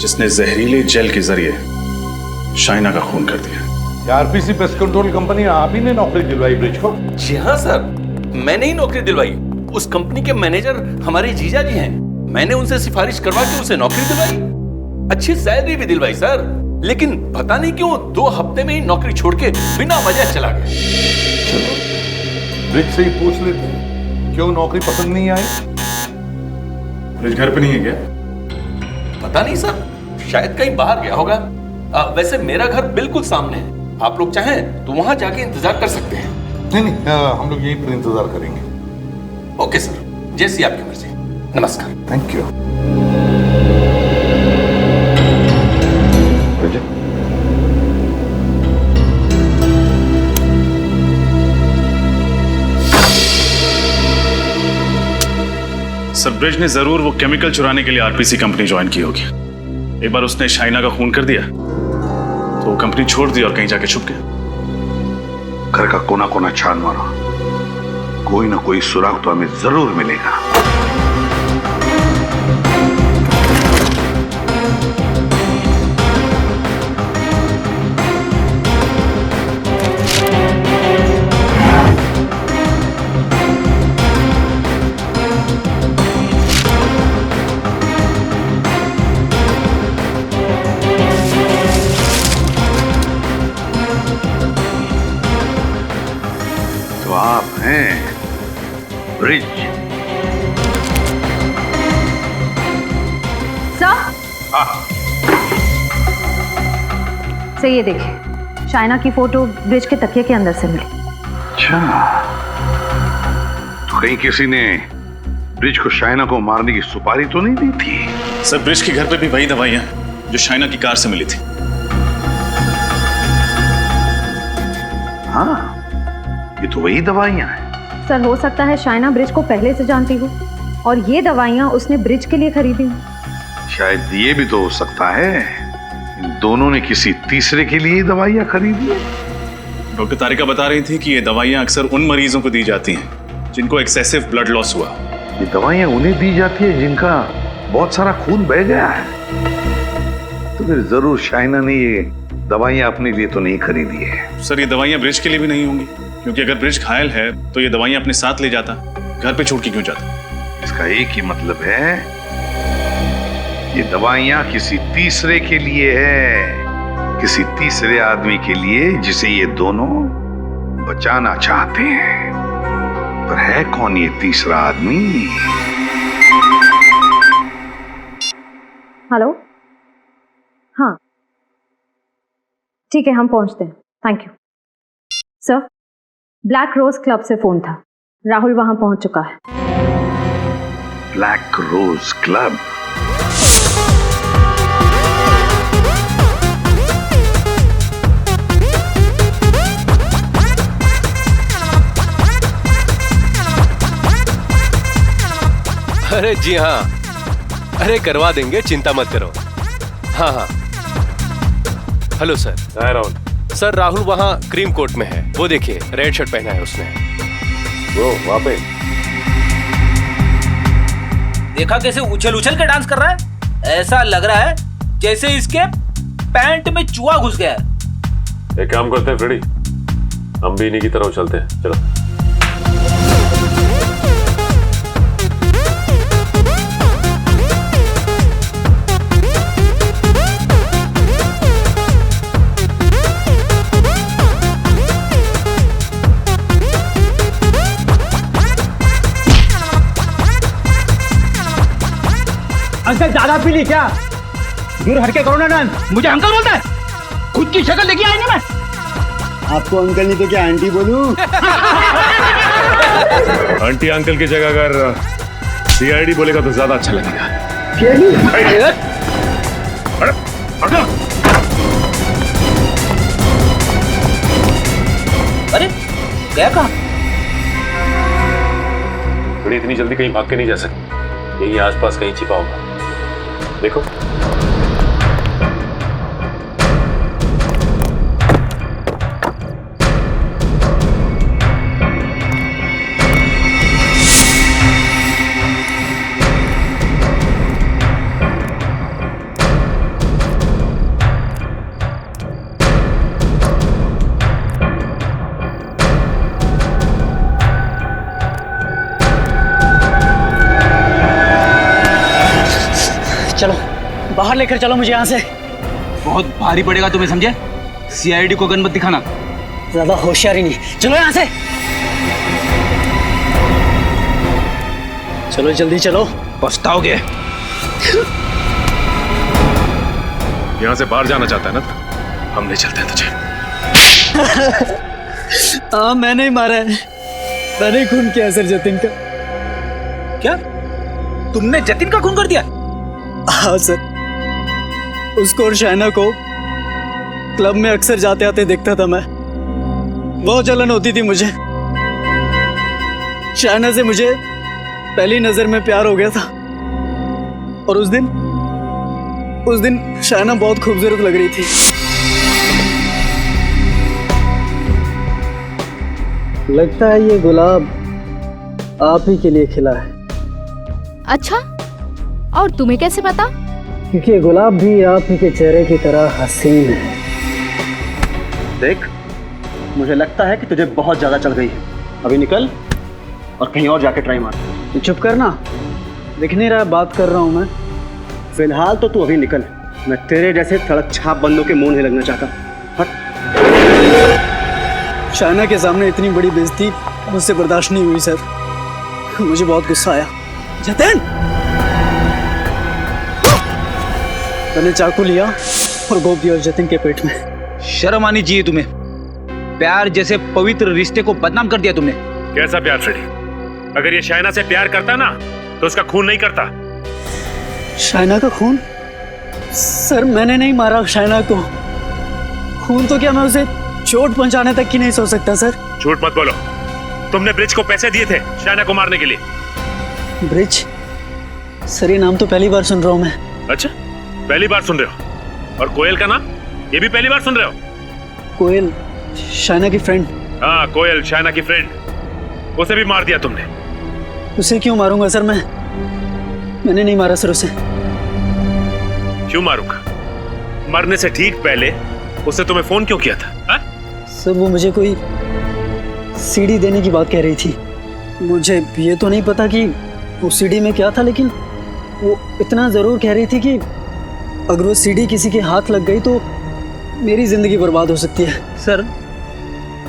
जिसने जहरीले जेल के जरिए शाइना का खून कर दिया। आरपीसी पेस्ट कंट्रोल कंपनी आप ही ने नौकरी दिलवाई ब्रिज को? जी हाँ सर, मैंने ही नौकरी दिलवाई। उस कंपनी के मैनेजर हमारे जीजा जी हैं। मैंने उनसे सिफारिश करवा के उसे नौकरी दिलवाई, अच्छी सैलरी भी दिलवाई सर। लेकिन पता नहीं क्यों 2 हफ्ते में ही नौकरी छोड़ के बिना वजह चला गया। चलो ब्रिज से ही पूछ लेते हैं, क्यों नौकरी पसंद नहीं आई? ब्रिज घर पे नहीं है क्या? पता नहीं सर, शायद कहीं बाहर गया होगा। वैसे मेरा घर बिल्कुल सामने है, आप लोग चाहें तो वहां जाके इंतजार कर सकते हैं। नहीं, हम लोग यहीं पर इंतजार करेंगे। ओके सर, जैसी आपकी मर्जी। नमस्कार। Thank you. सर, ब्रिज ने जरूर वो केमिकल चुराने के लिए आरपीसी कंपनी ज्वाइन की होगी। एक बार उसने शाइना का खून कर दिया तो वो कंपनी छोड़ दी और कहीं जाके छुप गया। घर का कोना कोना छान मारो, कोई ना कोई सुराग तो हमें जरूर मिलेगा। सर ये देखिए, शाइना की फोटो ब्रिज के तकिए के अंदर से मिली। अच्छा, तो कहीं किसी ने ब्रिज को शाइना को मारने की सुपारी तो नहीं दी थी? सर ब्रिज के घर पे भी वही दवाइयां जो शाइना की कार से मिली थी। हाँ, ये तो वही दवाइयां हैं। सर हो सकता है शाइना ब्रिज को पहले से जानती हो और ये दवाइयां उसने ब्रिज के लिए खरीदी हो। शायद ये भी तो हो सकता है इन दोनों ने किसी तीसरे के लिए दवाइयां खरीदी है। डॉक्टर तारिका बता रही थी कि ये दवाइयां अक्सर उन मरीजों को दी जाती हैं जिनको एक्सेसिव ब्लड लॉस हुआ। ये दवाइयां उन्हें दी जाती है जिनका बहुत सारा खून बह गया है। तो फिर जरूर शाइना ने ये दवाइयां अपने लिए तो नहीं खरीदी है। सर ये दवाइयां ब्रिज के लिए भी नहीं होंगी, क्योंकि अगर ब्रिज घायल है तो ये दवाइयां अपने साथ ले जाता, घर पे छोड़ के क्यों जाता? इसका एक ही मतलब है, ये दवाइयां किसी तीसरे के लिए है, किसी तीसरे आदमी के लिए जिसे ये दोनों बचाना चाहते हैं। पर है कौन ये तीसरा आदमी? हेलो, हाँ ठीक है, हम पहुंचते हैं। Thank you sir. Black rose club से फोन था, राहुल वहां पहुंच चुका है। Black rose club? अरे जी हाँ, अरे करवा देंगे, चिंता मत करो। हाँ हाँ, hello sir. Rahul sir Rahul वहाँ क्रीम कोट में है, वो देखिए रेड शर्ट पहना है उसने। वो वहाँ पे देखा कैसे उछल उछल के डांस कर रहा है? ऐसा लग रहा है जैसे इसके पैंट में चूहा घुस गया है। एक काम करते हैं फ्रेडी, हम भी इन्हीं की तरफ चलते हैं, चलो। अंकल ज्यादा पी ली क्या? दूर हटके करो ना डांस। मुझे अंकल बोलता है? खुद की शक्ल लेके आई ना मैं। आपको अंकल नहीं तो क्या आंटी बोलूं? आंटी अंकल की जगह अगर सीआईडी बोलेगा तो ज्यादा अच्छा लगेगा। अरे गया कहाँ? बड़ी इतनी जल्दी कहीं भाग के नहीं जा सकती, यही आसपास कहीं छिपा होगा। देखो चलो बाहर लेकर चलो मुझे यहाँ से। बहुत भारी पड़ेगा तुम्हें, समझे? सीआईडी को गन मत दिखाना, ज्यादा होशियारी नहीं। चलो यहाँ से, चलो जल्दी चलो, पछताओगे। यहाँ से बाहर जाना चाहता है ना, हम ले चलते हैं तुझे। हाँ मैंने ही मारा है, मैंने खून किया सर जतिन का। क्या तुमने जतिन का खून कर दिया? हाँ सर, उसको और शाइना को क्लब में अक्सर जाते आते देखता था मैं। बहुत जलन होती थी मुझे। शाइना से मुझे पहली नजर में प्यार हो गया था, और उस दिन शाइना बहुत खूबसूरत लग रही थी। लगता है ये गुलाब आप ही के लिए खिला है। अच्छा, और तुम्हें कैसे पता? क्योंकि गुलाब भी आप ही के चेहरे की तरह हसीन है। देख, मुझे लगता है कि तुझे बहुत ज्यादा चल गई है। अभी निकल और कहीं और जाके ट्राई मार। तू चुप करना, दिख नहीं रहा बात कर रहा हूं मैं। फिलहाल तो तू अभी निकल, मैं तेरे जैसे सड़क छाप बंदों के मुंह नहीं लगना चाहता। हट। शाइना के सामने इतनी बड़ी बेइज्जती मुझसे बर्दाश्त नहीं हुई सर, मुझे बहुत गुस्सा आया। जतिन, मैंने चाकू लिया और गोप दिया जतिन के पेट में। शर्म आनी चाहिए तुम्हें। प्यार जैसे पवित्र रिश्ते को बदनाम कर दिया तुमने। कैसा प्यार फ्रेडी? अगर ये शाइना से प्यार करता ना तो उसका खून नहीं करता। शाइना का खून? सर मैंने नहीं मारा शाइना को। खून तो क्या मैं उसे चोट पहुंचाने तक की नहीं सोच सकता सर। झूठ मत बोलो। तुमने ब्रिज को पैसे दिए थे शाइना को मारने के लिए। ब्रिज? सर ये नाम तो पहली बार सुन रहा हूं मैं। अच्छा, पहली बार सुन रहे हो? और कोयल का नाम ये भी पहली बार सुन रहे हो? कोयल शाइना की फ्रेंड। हाँ, कोयल शाइना की फ्रेंड। उसे भी मार दिया तुमने। उसे क्यों मारूंगा सर? मैंने नहीं मारा सर उसे। क्यों मारूंगा? मरने से ठीक पहले उसने तुम्हें फोन क्यों किया था? हा? सर वो मुझे कोई सीडी देने की बात कह रही थी। मुझे ये तो नहीं पता कि वो सीडी में क्या था, लेकिन वो इतना जरूर कह रही थी कि अगर वो सीडी किसी के हाथ लग गई तो मेरी जिंदगी बर्बाद हो सकती है। सर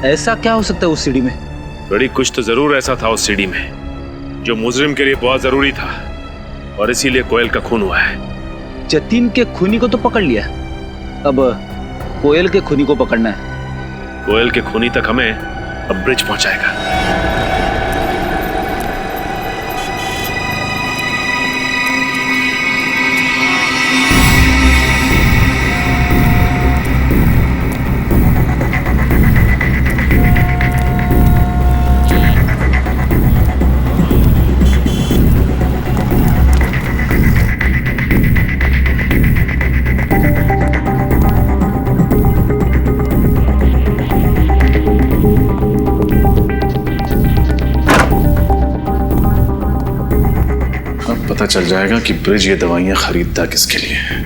ऐसा क्या हो सकता है उस सीडी में? बड़ी कुछ तो जरूर ऐसा था उस सीडी में जो मुजरिम के लिए बहुत जरूरी था, और इसीलिए कोयल का खून हुआ है। जतिन के खूनी को तो पकड़ लिया, अब कोयल के खूनी को पकड़ना है। कोयल के खूनी तक हमें अब ब्रिज पहुंचाएगा। पता चल जाएगा कि ब्रिज ये दवाइयां खरीदता किसके लिए है।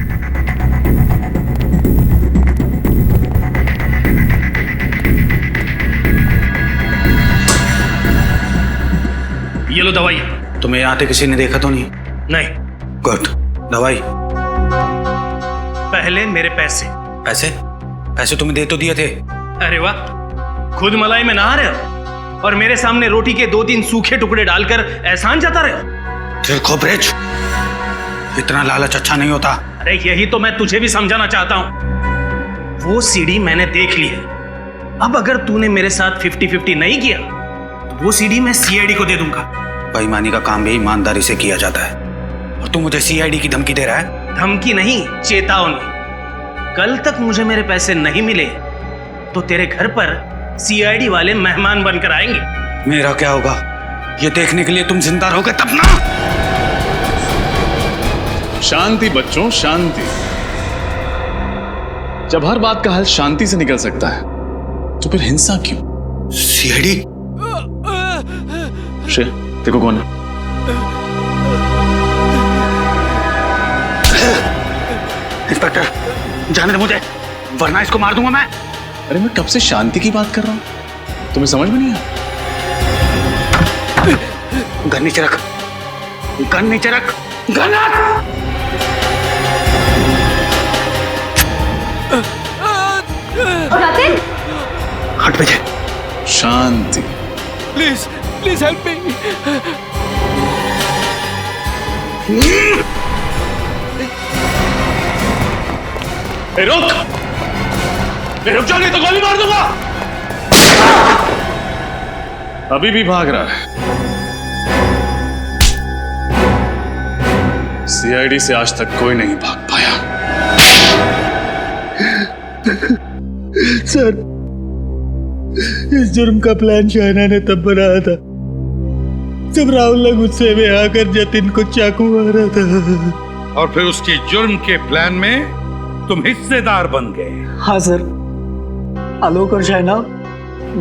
ये लो दवाई। तुम्हें आते किसी ने देखा तो नहीं? नहीं। गुड। दवाई? पहले मेरे पैसे। पैसे? पैसे तुम्हें दे तो दिए थे। अरे वाह, खुद मलाई में नहा रहे हो और मेरे सामने रोटी के 2-3 सूखे टुकड़े डालकर एहसान जता रहे हो। देखो ब्रिज, इतना लालच अच्छा नहीं होता। अरे यही तो मैं तुझे भी समझाना चाहता हूं। वो सीडी मैंने देख ली है। अब अगर तूने मेरे साथ 50-50 नहीं किया तो वो सीडी मैं सीआईडी को दे दूंगा। बेईमानी का काम भी ईमानदारी से किया जाता है, और तू मुझे सीआईडी की धमकी दे रहा है? धमकी नहीं, चेतावनी। कल तक मुझे मेरे पैसे नहीं मिले तो तेरे घर पर सीआईडी वाले मेहमान बनकर आएंगे। मेरा क्या होगा ये देखने के लिए तुम जिंदा रहोगे तब ना। शांति बच्चों, शांति। जब हर बात का हल शांति से निकल सकता है तो फिर हिंसा क्यों? सीआईडी? श्रेया, देखो कौन है। इंस्पेक्टर, जाने दे मुझे, वरना इसको मार दूंगा मैं। अरे मैं कब से शांति की बात कर रहा हूं, तुम्हें समझ में नहीं आया? गन नीचे रख, गन नीचे रख, गन रख। जतिन, हट बेटे। शांति। Please please help me. रुक, रुक जाओ नहीं तो गोली मार दूंगा। अभी भी भाग रहा है। सीआईडी से आज तक कोई नहीं भाग पाया। सर, इस जुर्म का प्लान शाइना ने तब बनाया था जब राहुल ने गुस्से में आकर जतिन को चाकू मारा था, और फिर उसके जुर्म के प्लान में तुम हिस्सेदार बन गए। हाँ सर, आलोक और शाइना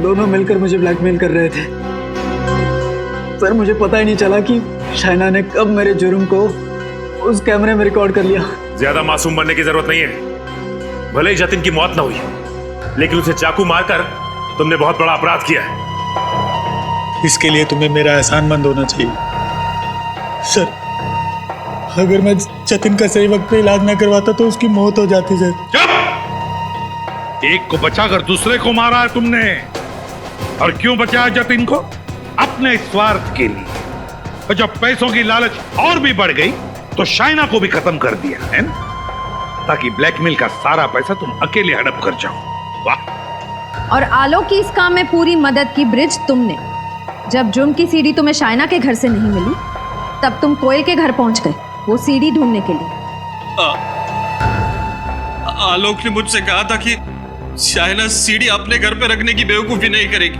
दोनों मिलकर मुझे ब्लैकमेल कर रहे थे। सर मुझे पता ही नहीं चला कि शाइना ने कब मेरे जुर्म को उस कैमरे में रिकॉर्ड कर लिया। ज्यादा मासूम बनने की जरूरत नहीं है। भले ही जतिन की मौत ना हुई, लेकिन उसे चाकू मारकर तुमने बहुत बड़ा अपराध किया है। इसके लिए तुम्हें मेरा एहसानमंद होना चाहिए। सर, अगर मैं जतिन का सही वक्त पे इलाज ना करवाता तो उसकी मौत हो जाती सर। चुप! एक को बचाकर दूसरे को मारा है तुमने। और क्यों बचाया जतिन को? अपने स्वार्थ के लिए। और जब पैसों की लालच और भी बढ़ गई तो शाइना को भी खत्म कर दिया है ना? ताकि ब्लैकमेल का सारा पैसा तुम अकेले हड़प कर जाओ। वाह। और आलोक की इस काम में पूरी मदद की ब्रिज तुमने। जब जुर्म की सीडी तुम्हें शाइना के घर से नहीं मिली, तब तुम कोयल के घर पहुंच गए वो सीडी ढूंढने के लिए। आलोक ने मुझसे कहा था कि शाइना सीडी अपने घर पे रखने की बेवकूफी नहीं करेगी,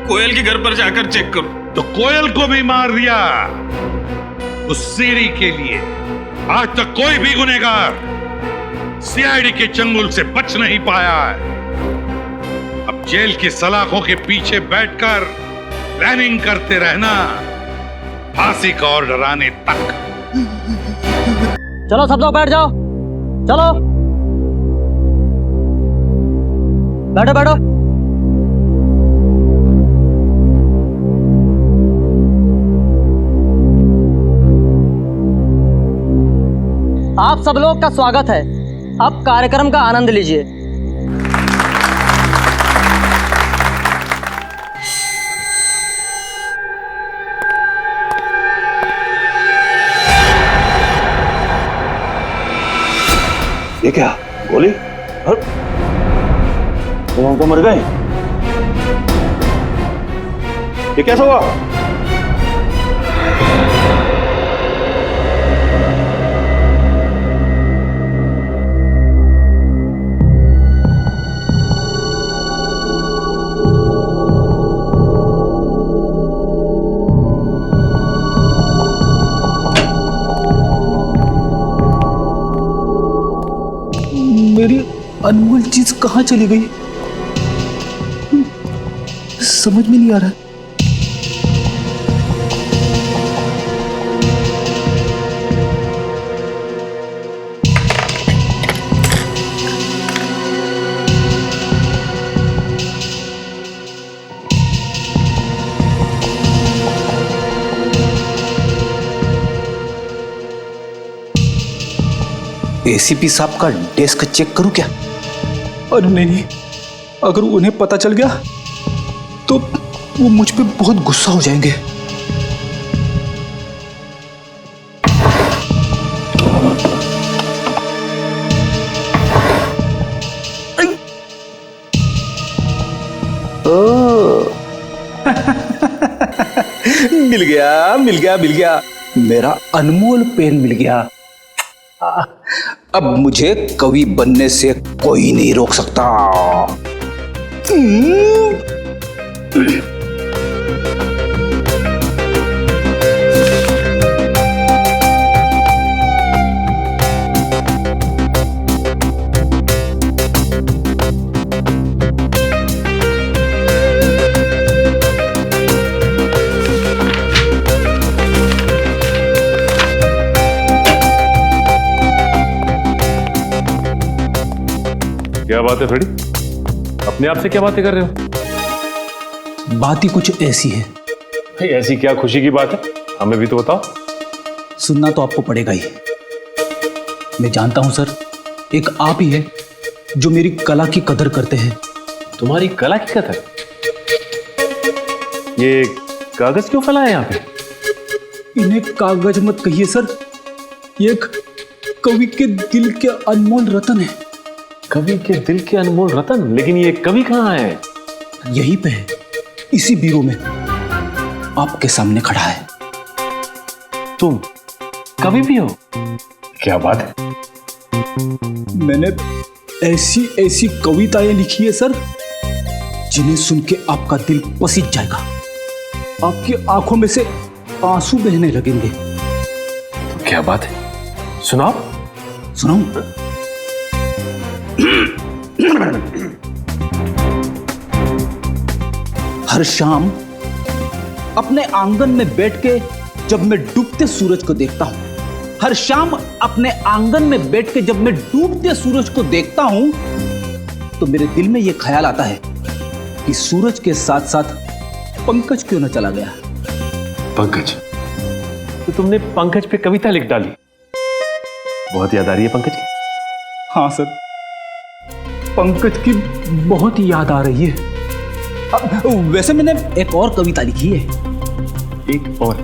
कोयल के घर पर जाकर चेक करो। तो कोयल को भी मार दिया उस सीडी के लिए। आज तक कोई भी गुनहगार सीआईडी के चंगुल से बच नहीं पाया है। अब जेल की सलाखों के पीछे बैठकर प्लानिंग करते रहना, फांसी का ऑर्डर आने तक। चलो सब लोग बैठ जाओ, चलो बैठो बैठो। आप सब लोग का स्वागत है। अब कार्यक्रम का आनंद लीजिए। ये क्या गोली? वो मर गए? ये कैसा हुआ? मेरी अनमोल चीज कहाँ चली गई? समझ में नहीं आ रहा। एसीपी साहब का डेस्क चेक करूं क्या? अरे नहीं, अगर उन्हें पता चल गया तो वो मुझ पे बहुत गुस्सा हो जाएंगे। मिल गया मिल गया मिल गया, मेरा अनमोल पेन मिल गया। अब मुझे कवि बनने से कोई नहीं रोक सकता। क्या बात है फ्रेडी? अपने आप से क्या बातें कर रहे हो? बात ही कुछ ऐसी है। ऐसी क्या खुशी की बात है? हमें भी तो बताओ। सुनना तो आपको पड़ेगा ही। मैं जानता हूं सर, एक आप ही है जो मेरी कला की कदर करते हैं। तुम्हारी कला की कदर? ये कागज क्यों फैलाया यहाँ पे? इन्हें कागज मत कहिए सर, ये एक कवि के दिल के अनमोल रतन है। कवि के दिल के अनमोल रतन? लेकिन ये कवि कहाँ है? यहीं पे है, इसी बीरो में आपके सामने खड़ा है। तुम कवि भी हो? क्या बात है। मैंने ऐसी ऐसी कविताएं लिखी है सर, जिन्हें सुन के आपका दिल पसीज जाएगा, आपकी आंखों में से आंसू बहने लगेंगे। तो क्या बात है, सुनाओ। सुनाऊं? हर शाम अपने आंगन में बैठ के जब मैं डूबते सूरज को देखता हूं, हर शाम अपने आंगन में बैठ के जब मैं डूबते सूरज को देखता हूं, तो मेरे दिल में यह ख्याल आता है कि सूरज के साथ साथ पंकज क्यों न चला गया। पंकज? तो तुमने पंकज पे कविता लिख डाली? बहुत याद आ रही है पंकज की? हाँ सर, पंकज की बहुत याद आ रही है। वैसे मैंने एक और कविता लिखी है। एक और?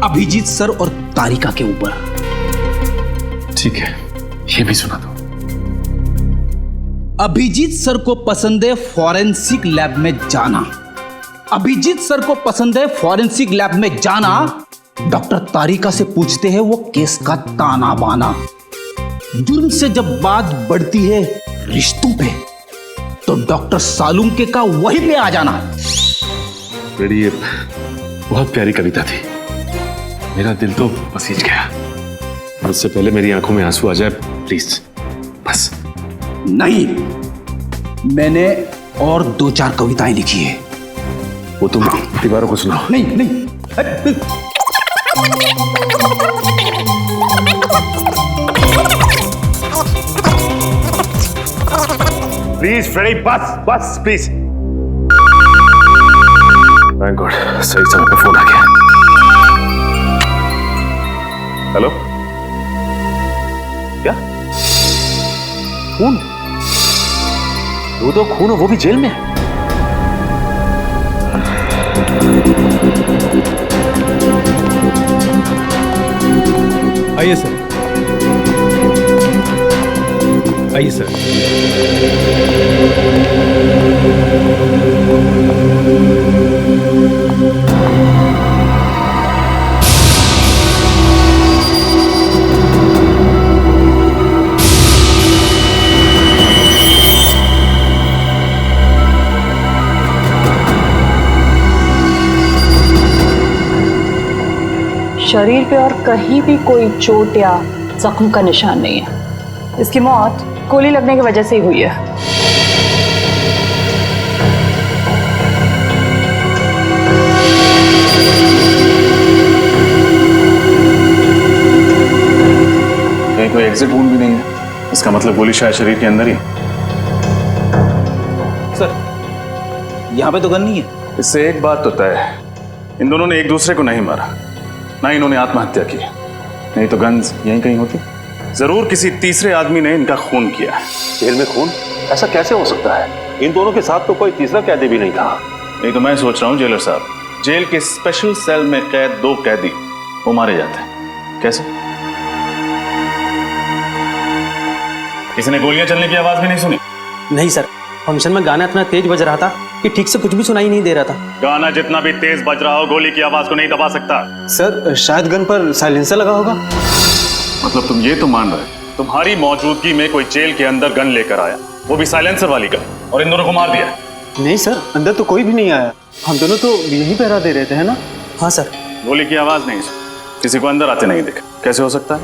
अभिजीत सर और तारिका के ऊपर। ठीक है, ये भी सुना दो। अभिजीत सर को पसंद है फॉरेंसिक लैब में जाना। अभिजीत सर को पसंद है फॉरेंसिक लैब में जाना। डॉक्टर तारिका से पूछते हैं वो केस का ताना बाना। जुर्म से जब बात बढ़ती है रिश्तों पे, तो डॉक्टर सालुंके का वहीं पे आ जाना। बेटी, ये बहुत प्यारी कविता थी, मेरा दिल तो पसीज गया। उससे पहले मेरी आंखों में आंसू आ जाए प्लीज, बस। नहीं, मैंने और 2-4 कविताएं लिखी है, वो तुम दीवारों को सुनाओ। नहीं नहीं, प्लीज फ्रेडी, बस बस प्लीज। थैंक गॉड, सही समय पे फोन आ गया। हेलो, क्या खून? दो खून, वो भी जेल में? आइए सर, आइए सर। शरीर पे और कहीं भी कोई चोट या जख्म का निशान नहीं है। इसकी मौत गोली लगने की वजह से ही हुई है। कहीं कोई एग्जिट वुंड भी नहीं है, इसका मतलब गोली शायद शरीर के अंदर ही। सर, यहाँ पे तो गन नहीं है। इससे एक बात तो तय है, इन दोनों ने एक दूसरे को नहीं मारा, ना इन्होंने आत्महत्या की, नहीं तो गन्स यहीं कहीं होती। जरूर किसी तीसरे आदमी ने इनका खून किया है। जेल में खून? ऐसा कैसे हो सकता है? इन दोनों के साथ तो कोई तीसरा कैदी भी नहीं था। नहीं तो मैं सोच रहा हूँ जेलर साहब, जेल के स्पेशल सेल में कैद 2 कैदी वो मारे जाते हैं। कैसे? किसी ने गोलियां चलने की आवाज भी नहीं सुनी? नहीं सर, फंक्शन में गाना इतना तेज बज रहा था कि ठीक से कुछ भी सुनाई नहीं दे रहा था। गाना जितना भी तेज बज रहा हो, गोली की आवाज को नहीं दबा सकता। सर, शायद गन पर साइलेंसर लगा होगा। मतलब तुम ये तो मान रहे तुम्हारी मौजूदगी में कोई जेल के अंदर गन लेकर आया, वो भी साइलेंसर वाली गन, और इन दोनों को मार दिया? नहीं सर, अंदर तो कोई भी नहीं आया, हम दोनों तो यही पहरा दे रहे थे, है ना? हाँ सर। गोली की आवाज नहीं सुनी, किसी को अंदर आते नहीं देखा, कैसे हो सकता है?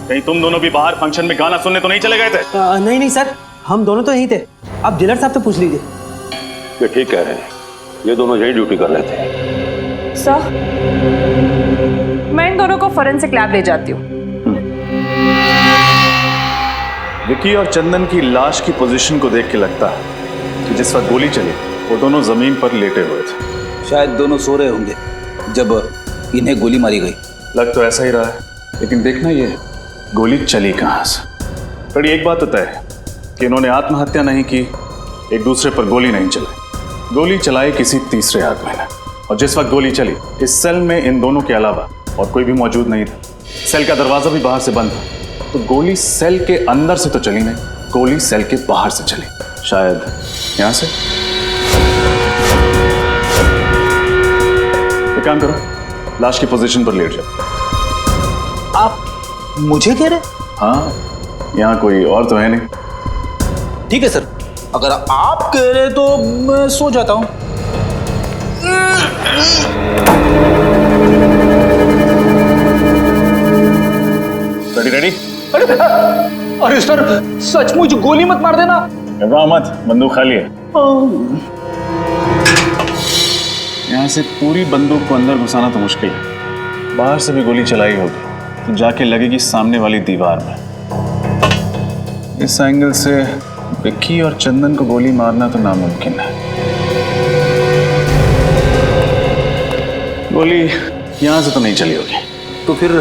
कहीं तुम दोनों भी बाहर फंक्शन में गाना सुनने तो नहीं चले गए थे? नहीं नहीं सर, हम दोनों तो यहीं थे, आप जेलर साहब से पूछ लीजिए। ये ठीक कह रहे हैं, ये दोनों यही ड्यूटी कर रहे थे। सर, मैं इन दोनों को फोरेंसिक लैब ले जाती हूँ। विकी और चंदन की लाश की पोजीशन को देख के लगता है कि जिस वक्त गोली चली वो दोनों जमीन पर लेटे हुए थे। शायद दोनों सो रहे होंगे जब इन्हें गोली मारी गई। लग तो ऐसा ही रहा है, लेकिन देखना ये गोली चली कहाँ से। पर एक बात तो तय है कि इन्होंने आत्महत्या नहीं की, एक दूसरे पर गोली नहीं चलाई, गोली चलाई किसी तीसरे आदमी ने। और जिस वक्त गोली चली इस सेल में इन दोनों के अलावा और कोई भी मौजूद नहीं था, सेल का दरवाजा भी बाहर से बंद था, तो गोली सेल के अंदर से तो चली नहीं, गोली सेल के बाहर से चली, शायद यहां से। एक काम करो, लाश की पोजीशन पर लेट जाओ। आप मुझे कह रहे? हाँ, यहाँ कोई और तो है नहीं। ठीक है सर, अगर आप कह रहे तो मैं सो जाता हूँ। रेडी? अरे सर, सचमुच गोली मत मार देना। घबराओ मत, बंदूक खाली है। यहाँ से पूरी बंदूक को अंदर घुसाना तो मुश्किल है, बाहर से भी गोली चलाई होगी तो जाके लगेगी सामने वाली दीवार में। इस एंगल से विक्की और चंदन को गोली मारना तो नामुमकिन है। गोली यहाँ से तो नहीं चली होगी, तो फिर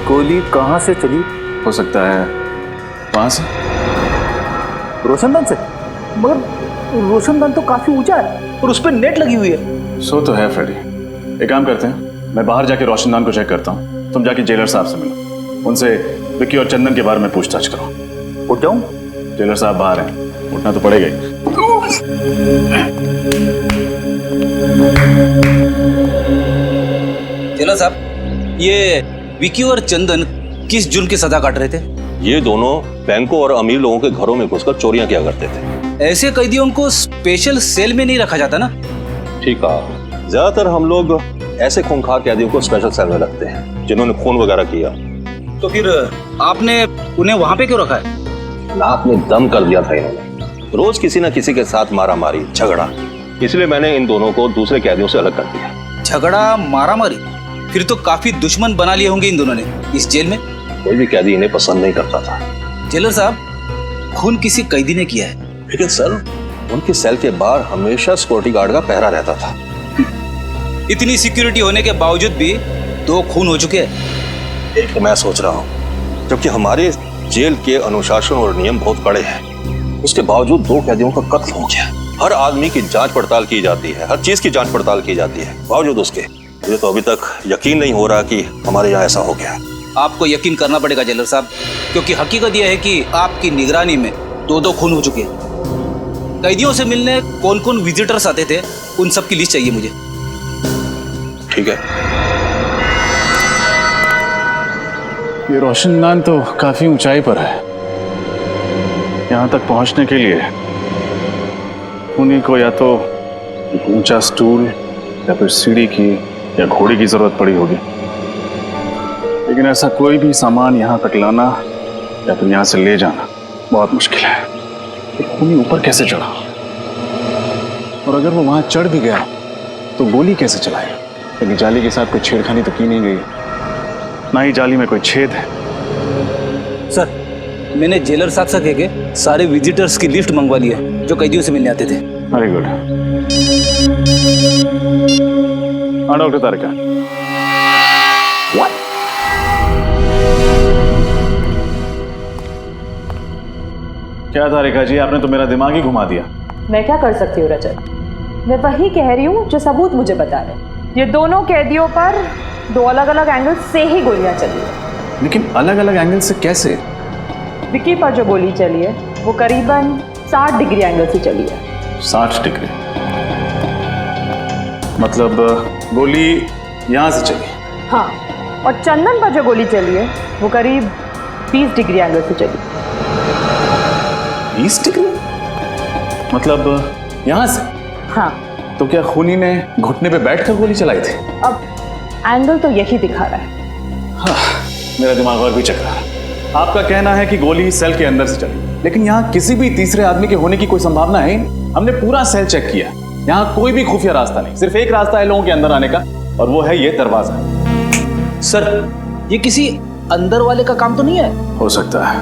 गोली कहाँ से चली? हो सकता है वहां से, रोशनदान से। मगर रोशनदान तो काफी ऊंचा है और उस पर नेट लगी हुई है। सो तो है फ्रेडी। एक काम करते हैं, मैं बाहर जाके रोशनदान को चेक करता हूँ, तुम जाके जेलर साहब से मिलो, उनसे विक्की और चंदन के बारे में पूछताछ करो। उठ जाऊं? जेलर साहब बाहर हैं, उठना तो पड़ेगा ही। चलो साहब, ये विकी और चंदन किस जुर्म की सजा काट रहे थे? ये दोनों बैंकों और अमीर लोगों के घरों में घुसकर चोरियां किया करते थे। ऐसे कैदियों को स्पेशल सेल में नहीं रखा जाता ना? ठीक है, ज्यादातर हम लोग ऐसे खूंखार कैदियों को स्पेशल सेल में रखते हैं जिन्होंने खून वगैरह किया। तो फिर आपने उन्हें वहां पे क्यों रखा है? नाक में दम कर दिया था इन्होंने। रोज किसी न किसी के साथ मारा मारी झगड़ा, इसलिए मैंने इन दोनों को दूसरे कैदियों से अलग कर दिया। झगड़ा मारा मारी? फिर तो काफी दुश्मन बना लिए होंगे इन दोनों ने इस जेल में। कोई भी कैदी इन्हें पसंद नहीं करता था। जेलर साहब, खून किसी कैदी ने किया है, लेकिन सर उनकी सेल के बाहर हमेशा सिक्योरिटी गार्ड का पहरा रहता था। इतनी सिक्योरिटी होने के बावजूद भी 2 खून हो चुके हैं। एक तो मैं सोच रहा हूँ, जबकि हमारे जेल के अनुशासन और नियम बहुत कड़े हैं, उसके बावजूद 2 कैदियों का कत्ल हो गया। हर आदमी की जांच पड़ताल की जाती है, हर चीज की जांच पड़ताल की जाती है, बावजूद उसके मुझे तो अभी तक यकीन नहीं हो रहा कि हमारे यहाँ ऐसा हो गया। आपको यकीन करना पड़ेगा जेलर साहब, क्योंकि हकीकत यह है कि आपकी निगरानी में 2 खून हो चुके हैं। कैदियों से मिलने कौन कौन विजिटर्स आते थे, उन सब की लिस्ट चाहिए मुझे। ठीक है। ये रोशनदान तो काफी ऊंचाई पर है। यहाँ तक पहुंचने के लिए उन्हीं को या तो एक ऊंचा स्टूल या फिर सीढ़ी की या घोड़े की जरूरत पड़ी होगी, लेकिन ऐसा कोई भी सामान यहाँ तक लाना या फिर यहाँ से ले जाना बहुत मुश्किल है। खूनी ऊपर कैसे चढ़ा, और अगर वो वहां चढ़ भी गया तो गोली कैसे चलाएगा? क्योंकि जाली के साथ कोई छेड़खानी तो की नहीं गई, ना ही जाली में कोई छेद है। सर, मैंने जेलर साहब से कह के सारे विजिटर्स की लिस्ट मंगवा ली है जो कैदियों से मिलने आते थे। Very good. हाँ डॉक्टर तारिका। क्या तारिका जी, आपने तो मेरा दिमाग ही घुमा दिया। मैं क्या कर सकती हूँ रजत? मैं वही कह रही हूँ जो सबूत मुझे बता रहे। ये दोनों कैदियों पर 2 अलग अलग एंगल से ही गोलियां चली है। लेकिन अलग अलग एंगल से कैसे? विक्की पर जो गोली चली है वो करीबन 60 डिग्री एंगल से चली है। 60 डिग्री मतलब गोली यहाँ से चली? हाँ, और चंदन पर जो गोली चली है वो करीब 20 डिग्री एंगल से चली। 20 डिग्री मतलब यहाँ से? हाँ। तो क्या खूनी ने घुटने पे बैठकर गोली चलाई थी? अब एंगल तो यही दिखा रहा है। हाँ, मेरा दिमाग और भी चकरा है। आपका कहना है कि गोली सेल के अंदर से चली, लेकिन यहाँ किसी भी तीसरे आदमी के होने की कोई संभावना है? हमने पूरा सेल चेक किया, यहाँ कोई भी खुफिया रास्ता नहीं। सिर्फ एक रास्ता है लोगों के अंदर आने का, और वो है ये दरवाजा। सर, ये किसी अंदर वाले का काम तो नहीं है? हो सकता है।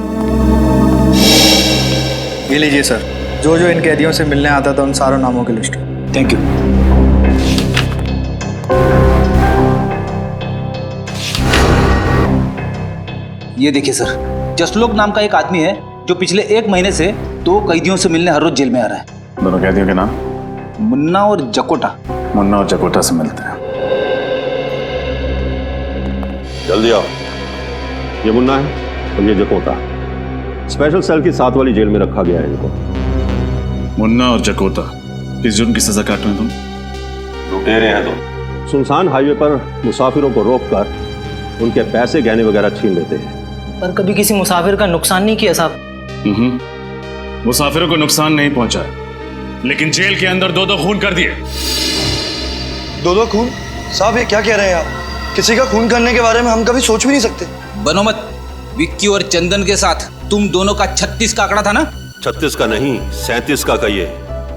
ये लीजिए सर, जो जो इन कैदियों से मिलने आता था उन सारों नामों की लिस्ट। Thank you. ये देखिए सर, जसलोक नाम का एक आदमी है जो पिछले 1 महीने से 2 कैदियों से मिलने हर रोज जेल में आ रहा है। दोनों कैदियों के नाम? मुन्ना और जकोटा। मुन्ना और जकोटा से मिलते हैं। जल्दी आओ। ये मुन्ना है और ये जकोटा। स्पेशल सेल की 7 वाली जेल में रखा गया है इनको। मुन्ना और जकोटा किस जुर्म की सजा काट रहे हैं तुम? लुटेरे हैं तुम। सुनसान हाईवे पर मुसाफिरों को रोककर उनके पैसे गहने वगैरह छीन लेते हैं। पर कभी किसी मुसाफिर का नुकसान नहीं किया साहब। मुसाफिरों को नुकसान नहीं पहुंचा, लेकिन जेल के अंदर 2 खून कर दिए। 2 खून? साहब ये क्या कह रहे हैं आप? किसी का खून करने के बारे में हम कभी सोच भी नहीं सकते। बनो मत। विक्की और चंदन के साथ तुम दोनों का 36 का आंकड़ा था ना? 36 का नहीं, 37 का कहिए।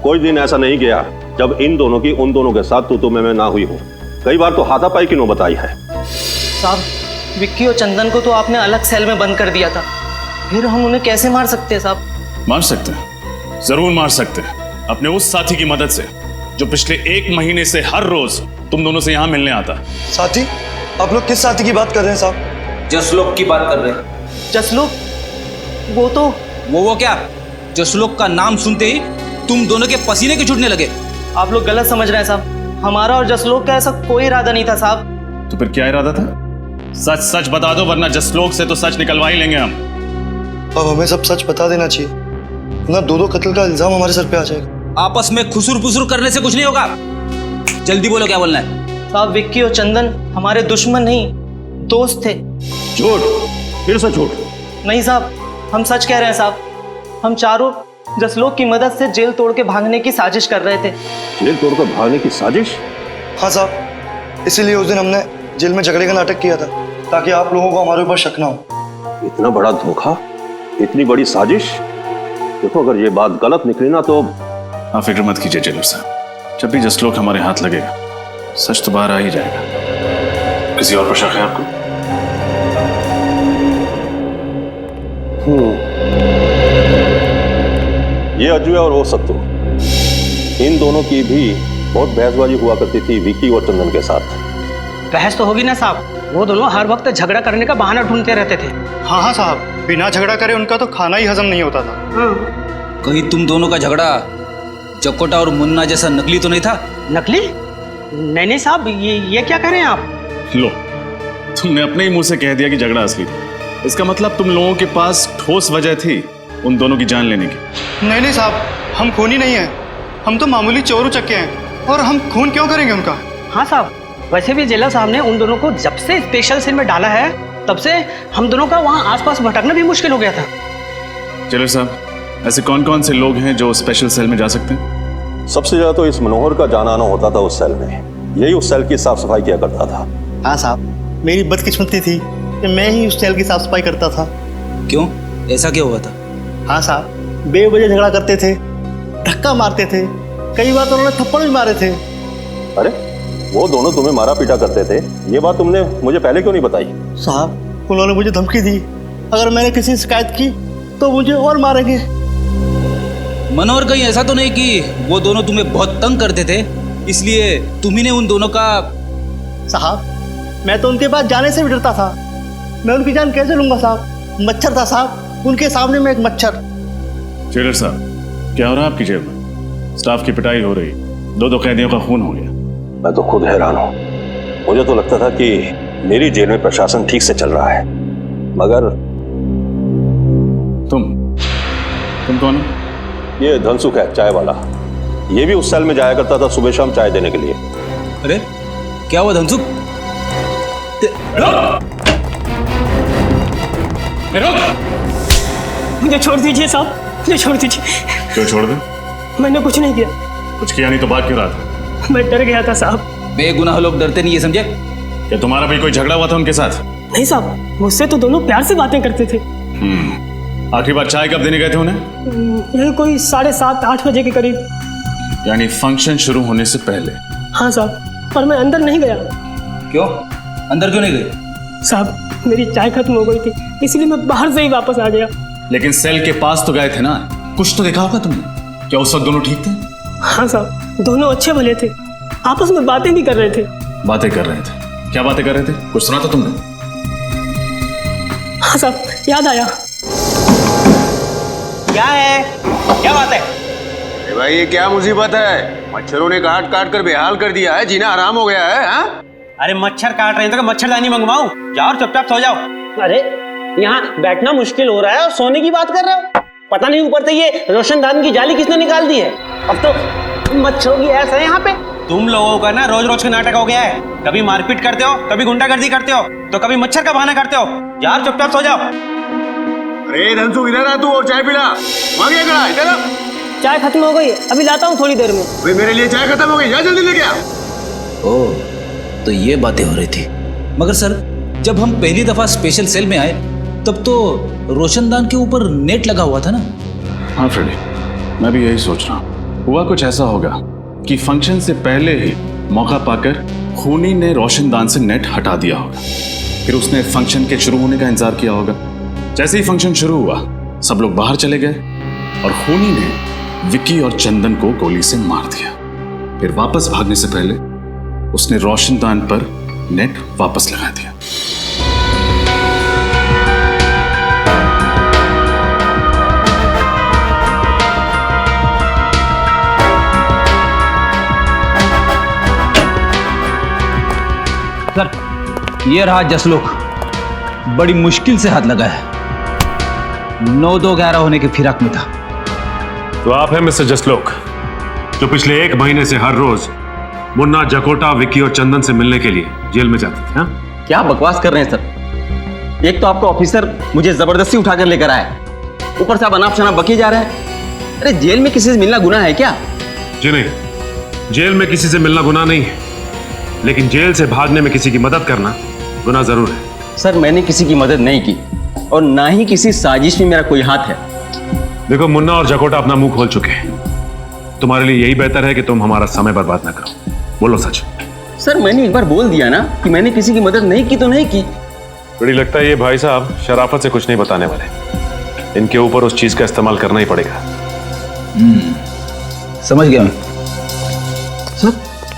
कोई दिन ऐसा नहीं गया जब इन दोनों की उन दोनों के साथ तू मैं ना हुई हो। कई बार तो हाथापाई की नौबत आई है। साहब, विक्की और चंदन को तो आपने अलग सेल में बंद कर दिया था, फिर हम उन्हें कैसे मार सकते हैं साहब? मार सकते हैं, जरूर मार सकते हैं, अपने उस साथी की मदद से जो पिछले 1 महीने से हर रोज तुम दोनों से यहाँ मिलने आता। साथी? आप लोग किस साथी की बात कर रहे हैं साहब? जसलोक की बात कर रहे हैं। जसलोक? वो तो वो क्या? जसलोक का नाम सुनते ही तुम दोनों के पसीने के छूटने लगे। आप लोग गलत समझ रहे हैं साहब। हमारा और जसलोक का ऐसा कोई इरादा नहीं था साहब। तो फिर क्या इरादा था? सच सच बता दो, वरना जसलोक से तो सच निकलवा ही लेंगे हम। अब हमें सब सच बता देना चाहिए। ना दो कत्ल का इल्जाम हमारे सर पे आ जाएगा। आपस में खुसुर फुसुर करने से कुछ नहीं होगा। जल्दी बोलो क्या बोलना है। साहब विक्की और चंदन हमारे दुश्मन नहीं दोस्त थे। झूठ, फिर से झूठ। नहीं साहब, हम सच कह रहे हैं साहब। हम चारों जसलोक की मदद से जेल तोड़ के भागने की साजिश कर रहे थे। जेल तोड़कर भागने की साजिश? हाँ साहब, इसीलिए उस दिन हमने जेल में झगड़े का नाटक किया था, ताकि आप लोगों को हमारे ऊपर शक ना हो। इतना बड़ा धोखा, इतनी बड़ी साजिश। देखो अगर ये बात गलत निकली ना तो। आप फिक्र मत कीजिए जेलर साहब, जब भी जसलोक हमारे हाथ लगेगा सच तो बाहर आ ही जाएगा। किसी और पर शक है आपको? ये अजय और वो सत्तू, इन दोनों की भी बहुत बहसबाजी हुआ करती थी विक्की और चंदन के साथ। बहस तो होगी ना साहब, वो दोनों हर वक्त झगड़ा करने का बहाना ढूंढते रहते थे। हाँ हाँ साहब, बिना झगड़ा करे उनका तो खाना ही हजम नहीं होता था। कहीं तुम दोनों का झगड़ा चकोटा और मुन्ना जैसा नकली तो नहीं था? नकली? नहीं साहब, ये क्या कह रहे हैं आप? लो, तुमने अपने ही मुंह से कह दिया कि झगड़ा असली था। इसका मतलब तुम लोगों के पास ठोस वजह थी उन दोनों की जान लेने की। नहीं साहब, हम खूनी नहीं हैं, हम तो मामूली चोर उचक्के हैं, और हम खून क्यों करेंगे उनका? हाँ साहब, वैसे भी जेलर साहब ने उन दोनों को जब से स्पेशल सेल में डाला है तब से हम दोनों का वहाँ आसपास भटकना भी मुश्किल हो गया था। जेलर साहब, ऐसे कौन कौन से लोग हैं जो स्पेशल सेल में जा सकते हैं? सबसे ज्यादा तो इस मनोहर का जाना आना होता था उस सेल में। यही उस सेल की साफ सफाई किया करता था। हाँ साहब, मेरी बदकिस्मती थी कि मैं ही उस सेल की साफ सफाई करता था। क्यों, ऐसा क्या हुआ था? हाँ साहब, बेवजह झगड़ा करते थे, धक्का मारते थे, कई बार तो उन्होंने थप्पड़ भी मारे थे। अरे वो दोनों तुम्हें मारा पीटा करते थे, ये बात तुमने मुझे पहले क्यों नहीं बताई? साहब, उन्होंने मुझे धमकी दी, अगर मैंने किसी से शिकायत की तो मुझे और मारेंगे। मनोहर, कहीं ऐसा तो नहीं कि वो दोनों तुम्हें बहुत तंग करते थे इसलिए तुम्ही ने उन दोनों का? साहब, मैं तो उनके पास जाने से भी डरता था। मैं उनकी जान कैसे लूंगा साहब? मच्छर था साहब, उनके सामने मैं एक मच्छर। जेलर साहब, क्या हो रहा है आपकी जेल में? स्टाफ की पिटाई हो रही, दो कैदियों का खून हो गया। मैं तो खुद हैरान हूँ। मुझे तो लगता था कि मेरी जेल में प्रशासन ठीक से चल रहा है, मगर तुम कौन हो? ये धनसुख है, चाय वाला। ये भी उस सेल में जाया करता था सुबह शाम चाय देने के लिए। अरे क्या हुआ धनसुख? मुझे छोड़ दीजिए साहब, मुझे छोड़ दीजिए। क्यों छोड़ दे? मैंने कुछ नहीं किया। कुछ किया नहीं तो बात क्यों रहा था? मैं डर गया था साहब। बेगुनाह लोग डरते नहीं है, समझे? क्या तुम्हारा भी कोई झगड़ा हुआ था उनके साथ? नहीं साहब, मुझसे तो दोनों प्यार से बातें करते थे। आखिरी बार चाय कब देने गए थे उन्हें? यही कोई 7:30-8 बजे के करीब। यानी फंक्शन शुरू होने से पहले? हाँ साहब, पर मैं अंदर नहीं गया। क्यों, अंदर क्यों नहीं गए? साहब, मेरी चाय खत्म हो गई थी, इसलिए मैं बाहर से ही वापस आ गया। लेकिन सेल के पास तो गए थे ना, कुछ तो देखा होगा तुमने। क्या उस वक्त दोनों ठीक थे? हाँ साहब, दोनों अच्छे भले थे, आपस में बातें भी कर रहे थे। बातें कर रहे थे? क्या बातें कर रहे थे? कुछ सुना था तुमने? हाँ साहब, याद आया। क्या है, क्या बात है? अरे भाई, ये क्या मुसीबत है? मच्छरों ने काट काट कर बेहाल कर दिया है, जीना आराम हो गया है। हाँ? अरे मच्छर काट रहे हैं तो मच्छरदानी मंगवाऊं? जाओ और चुपचाप सो जाओ। अरे यहाँ बैठना मुश्किल हो रहा है और सोने की बात कर रहे हो? पता नहीं ऊपर से ये रोशनदान की जाली किसने निकाल दी है। अब तो मच्छरों की ऐसा है यहाँ पे। तुम लोगों का ना रोज रोज का नाटक हो गया है। कभी मारपीट करते हो, कभी गुंडागर्दी करते हो, तो कभी मच्छर का बहाना करते हो। यार चुपचाप सो जाओ। अरे धनसुख, इधर आ तू और चाय पीला। वहां गया खड़ा, इधर आ। चाय खत्म हो गई, अभी लाता हूँ थोड़ी देर में। भाई मेरे लिए चाय खत्म हो गई, जा जल्दी लेके आ। ओह, तो ये बातें हो रही थी। मगर सर, जब हम पहली दफा स्पेशल सेल में आए तब तो रोशनदान के ऊपर नेट लगा हुआ था ना? हाँ फ्रेडी, मैं भी यही सोच रहा हूँ। हुआ कुछ ऐसा होगा कि फंक्शन से पहले ही मौका पाकर खूनी ने रोशनदान से नेट हटा दिया होगा। फिर उसने फंक्शन के शुरू होने का इंतजार किया होगा। जैसे ही फंक्शन शुरू हुआ, सब लोग बाहर चले गए और खूनी ने विक्की और चंदन को गोली से मार दिया। फिर वापस भागने से पहले उसने रोशनदान पर नेट वापस लगा दिया। सर, ये रहा जसलोक, बड़ी मुश्किल से हाथ लगा है। 9-2-11 होने की फिराक में था। तो आप हैं मिस्टर जसलोक, जो पिछले 1 महीने से हर रोज मुन्ना, जकोटा, विक्की और चंदन से मिलने के लिए जेल में जाते थे। हाँ? क्या बकवास कर रहे हैं सर? एक तो आपका ऑफिसर मुझे जबरदस्ती उठाकर लेकर आया, ऊपर से आप अनाप शनाप बकी जा रहे हैं। अरे जेल में किसी से मिलना गुनाह है क्या? जी नहीं, जेल में किसी से मिलना गुनाह नहीं है, लेकिन जेल से भागने में किसी की मदद करना गुनाह जरूर है। सर मैंने किसी की मदद नहीं की और ना ही किसी साजिश में मेरा कोई हाथ है। देखो, मुन्ना और जकोटा अपना मुंह खोल चुके हैं। तुम्हारे लिए यही बेहतर है कि तुम हमारा समय बर्बाद ना करो। बोलो सच। सर मैंने एक बार बोल दिया ना कि मैंने किसी की मदद नहीं की तो नहीं की। बड़ी लगता है ये भाई साहब शराफत से कुछ नहीं बताने वाले। इनके ऊपर उस चीज का इस्तेमाल करना ही पड़ेगा। समझ गया मैं। सर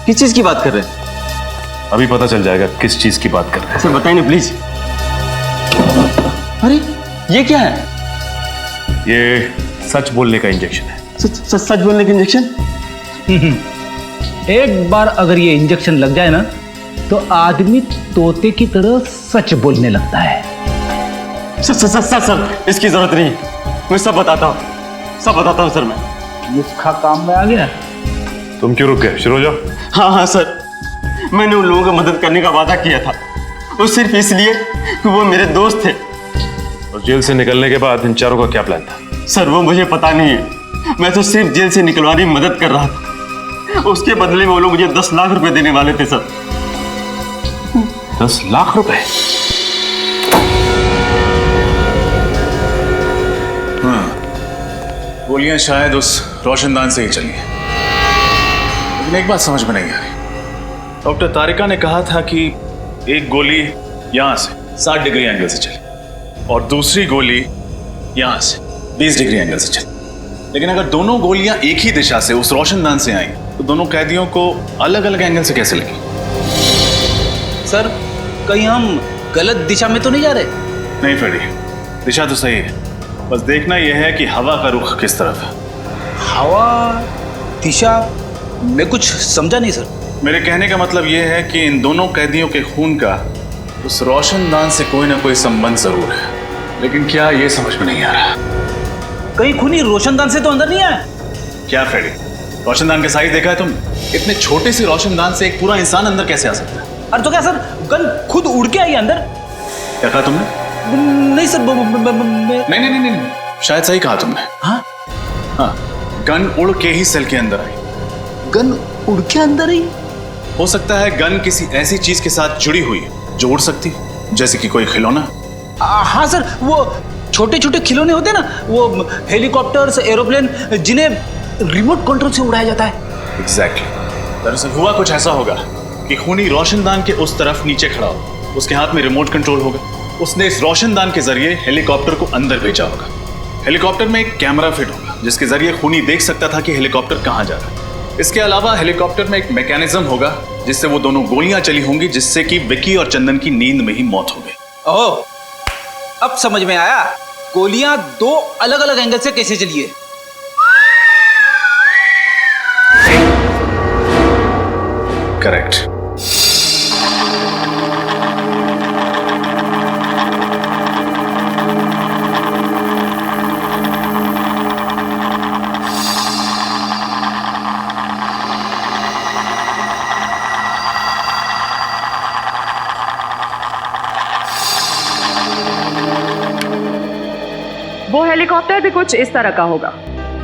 किस चीज की बात कर रहे हैं? अभी पता चल जाएगा किस चीज की बात कर रहे हैं। सर बताइए ना प्लीज। अरे ये क्या है? ये सच बोलने का इंजेक्शन है। सच बोलने का इंजेक्शन? एक बार अगर ये इंजेक्शन लग जाए ना तो आदमी तोते की तरह सच बोलने लगता है। सर इसकी जरूरत नहीं, मैं सब बताता हूँ सर। मैं नुस्खा काम में आ गया। तुम क्यों रुक गए? शुरू हो जाओ। हाँ सर, मैंने उन लोगों को मदद करने का वादा किया था, वो सिर्फ इसलिए कि वो मेरे दोस्त थे। और जेल से निकलने के बाद इन चारों का क्या प्लान था? सर वो मुझे पता नहीं है, मैं तो सिर्फ जेल से निकलवाने में मदद कर रहा था। उसके बदले में वो लोग मुझे 10 लाख रुपए देने वाले थे सर। 10 लाख रुपए? हाँ, गोलियां शायद उस रोशनदान से ही चली हैं। लेकिन एक बात समझ में नहीं आ रही। डॉक्टर तारिका ने कहा था कि एक गोली यहां से 60 डिग्री एंगल से चली और दूसरी गोली यहां से 20 डिग्री एंगल से चली। लेकिन अगर दोनों गोलियां एक ही दिशा से उस रोशनदान से आई तो दोनों कैदियों को अलग अलग एंगल से कैसे लगी? सर कहीं हम गलत दिशा में तो नहीं जा रहे? नहीं फ्रेडी, दिशा तो सही है, बस देखना यह है कि हवा का रुख किस तरफ है। हवा, दिशा, मैं कुछ समझा नहीं सर। मेरे कहने का मतलब यह है कि इन दोनों कैदियों के खून का उस रोशनदान से कोई ना कोई संबंध जरूर है, लेकिन क्या ये समझ में नहीं आ रहा। कहीं खूनी रोशनदान से तो अंदर नहीं आया? क्या फ्रेडी, रोशनदान के साइज देखा है तुमने? इतने छोटे से रोशनदान से एक पूरा इंसान अंदर कैसे आ सकता है? अरे तो क्या सर गन खुद उड़ के आई अंदर? क्या कहा तुमने? नहीं सर नहीं, शायद सही कहा तुमने। हाँ, गन उड़ के ही सेल के अंदर आई। गन उड़ के अंदर आई? हो सकता है गन किसी ऐसी चीज के साथ जुड़ी हुई जो उड़ सकती, जैसे कि कोई खिलौना। हाँ सर, वो छोटे छोटे खिलौने होते हैं ना, वो हेलीकॉप्टर्स, एरोप्लेन, जिन्हें रिमोट कंट्रोल से उड़ाया जाता है। एग्जैक्टली। दरअसल हुआ कुछ ऐसा होगा कि खूनी रोशनदान के उस तरफ नीचे खड़ा हो, उसके हाथ में रिमोट कंट्रोल होगा, उसने इस रोशनदान के जरिए हेलीकॉप्टर को अंदर भेजा होगा। हेलीकॉप्टर में एक कैमरा फिट होगा जिसके जरिए खूनी देख सकता था कि हेलीकॉप्टर कहाँ जा रहा है। इसके अलावा हेलीकॉप्टर में एक मैकेनिज्म होगा जिससे वो दोनों गोलियां चली होंगी, जिससे कि विक्की और चंदन की नींद में ही मौत हो गई। ओह, अब समझ में आया, गोलियां 2 अलग अलग एंगल से कैसे चली है। करेक्ट। वो हेलीकॉप्टर भी कुछ इस तरह का होगा,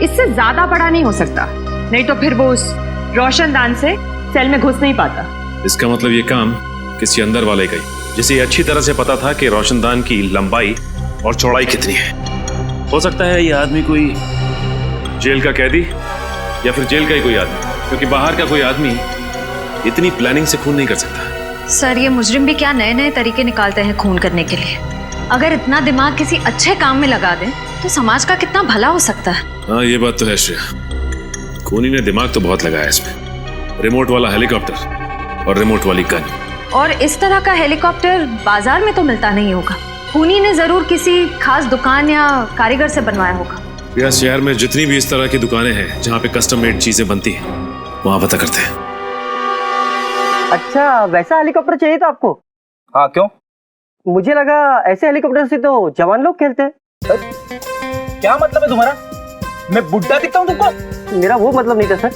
इससे ज्यादा बड़ा नहीं हो सकता, नहीं तो फिर वो उस रोशनदान से सेल में घुस नहीं पाता। इसका मतलब ये काम किसी अंदर वाले का ही, जिसे अच्छी तरह से पता था कि रोशनदान की लंबाई और चौड़ाई कितनी है। हो सकता है ये आदमी कोई जेल का कैदी या फिर जेल का ही कोई आदमी, क्योंकि बाहर का कोई आदमी इतनी प्लानिंग से खून नहीं कर सकता। सर ये मुजरिम भी क्या नए नए तरीके निकालते हैं खून करने के लिए। अगर इतना दिमाग किसी अच्छे काम में लगा दें तो समाज का कितना भला हो सकता है। हाँ ये बात तो है श्रेया, खूनी ने दिमाग तो बहुत लगाया इसमें। रिमोट वाला हेलीकॉप्टर और रिमोट वाली गन। और इस तरह का हेलीकॉप्टर बाजार में तो मिलता नहीं होगा, खूनी ने जरूर किसी खास दुकान या कारीगर से बनवाया होगा। या शहर में जितनी भी इस तरह की दुकानें हैं जहाँ पे कस्टम मेड चीजें बनती हैं, वहाँ पता करते हैं। अच्छा, वैसा हेलीकॉप्टर चाहिए था आपको? हाँ क्यों? मुझे लगा ऐसे हेलीकॉप्टर से तो जवान लोग खेलते हैं। क्या मतलब है तुम्हारा? मैं बुढ़ा दिखता हूँ तुमको? मेरा वो मतलब नहीं था सर।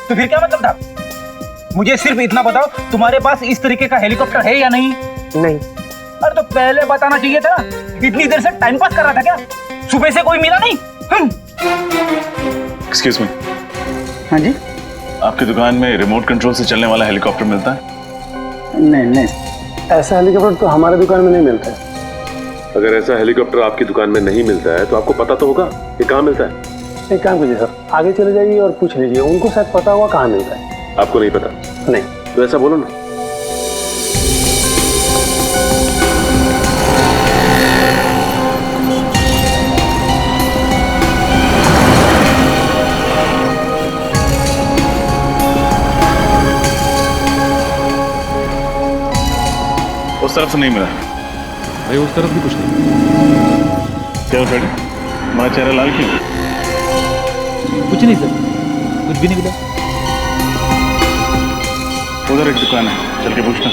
तो फिर क्या मतलब था? मुझे सिर्फ इतना बताओ, तुम्हारे पास इस तरीके का हेलीकॉप्टर है या नहीं? नहीं। अरे तो पहले बताना चाहिए था। इतनी देर से टाइम पास कर रहा था क्या? सुबह से कोई मिला नहीं? Excuse me. हाँ जी। आपकी दुकान में रिमोट कंट्रोल से चलने वाला हेलीकॉप्टर मिलता है? नहीं, ऐसा हेलीकॉप्टर तो हमारे दुकान में नहीं मिलता है। अगर ऐसा हेलीकॉप्टर आपकी दुकान में नहीं मिलता है तो आपको पता तो होगा ये कहाँ मिलता है। एक काम कीजिए सर, आगे चले जाइए और पूछ लीजिए, उनको शायद पता होगा कहाँ मिलता है। आपको नहीं पता? नहीं। तो ऐसा बोलो ना। उस तरफ से नहीं मिला भाई, उस तरफ भी कुछ नहीं। क्या फ्रेंड, हमारा चेहरा लाल क्यों? कुछ नहीं सर, कुछ भी नहीं मिला। उधर एक दुकान है, चल के पूछना।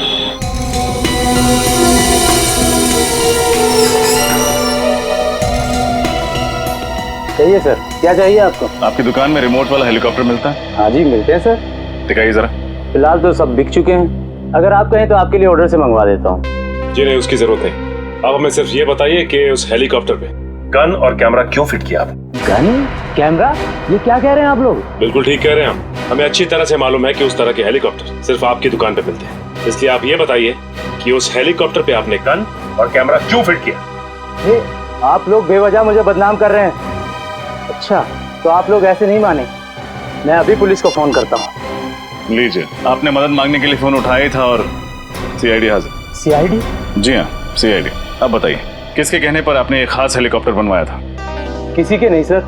चाहिए सर, क्या चाहिए आपको? आपकी दुकान में रिमोट वाला हेलीकॉप्टर मिलता है? हाँ जी मिलते हैं सर। दिखाइए जरा। फिलहाल तो सब बिक चुके हैं, अगर आप कहें तो आपके लिए ऑर्डर से मंगवा देता हूँ। जी नहीं, उसकी जरूरत नहीं। आप हमें सिर्फ ये बताइए कि उस हेलीकॉप्टर पे गन और कैमरा क्यों फिट किया आपने? गन कैमरा, ये क्या कह रहे हैं आप लोग? बिल्कुल ठीक कह रहे हैं हम। हमें अच्छी तरह से मालूम है कि उस तरह के हेलीकॉप्टर सिर्फ आपकी दुकान पे मिलते हैं, इसलिए आप ये बताइए कि उस हेलीकॉप्टर पे आपने गन और कैमरा क्यों फिट किया? ये आप लोग बेवजह मुझे बदनाम कर रहे हैं। अच्छा, तो आप लोग ऐसे नहीं माने, मैं अभी पुलिस को फोन करता हूँ। लीजिए, आपने मदद मांगने के लिए फोन उठाया ही था और सीआईडी हाजिर। सीआईडी? जी हाँ, सीआईडी। अब बताइए, किसके कहने पर आपने एक खास हेलीकॉप्टर बनवाया था? किसी के नहीं सर।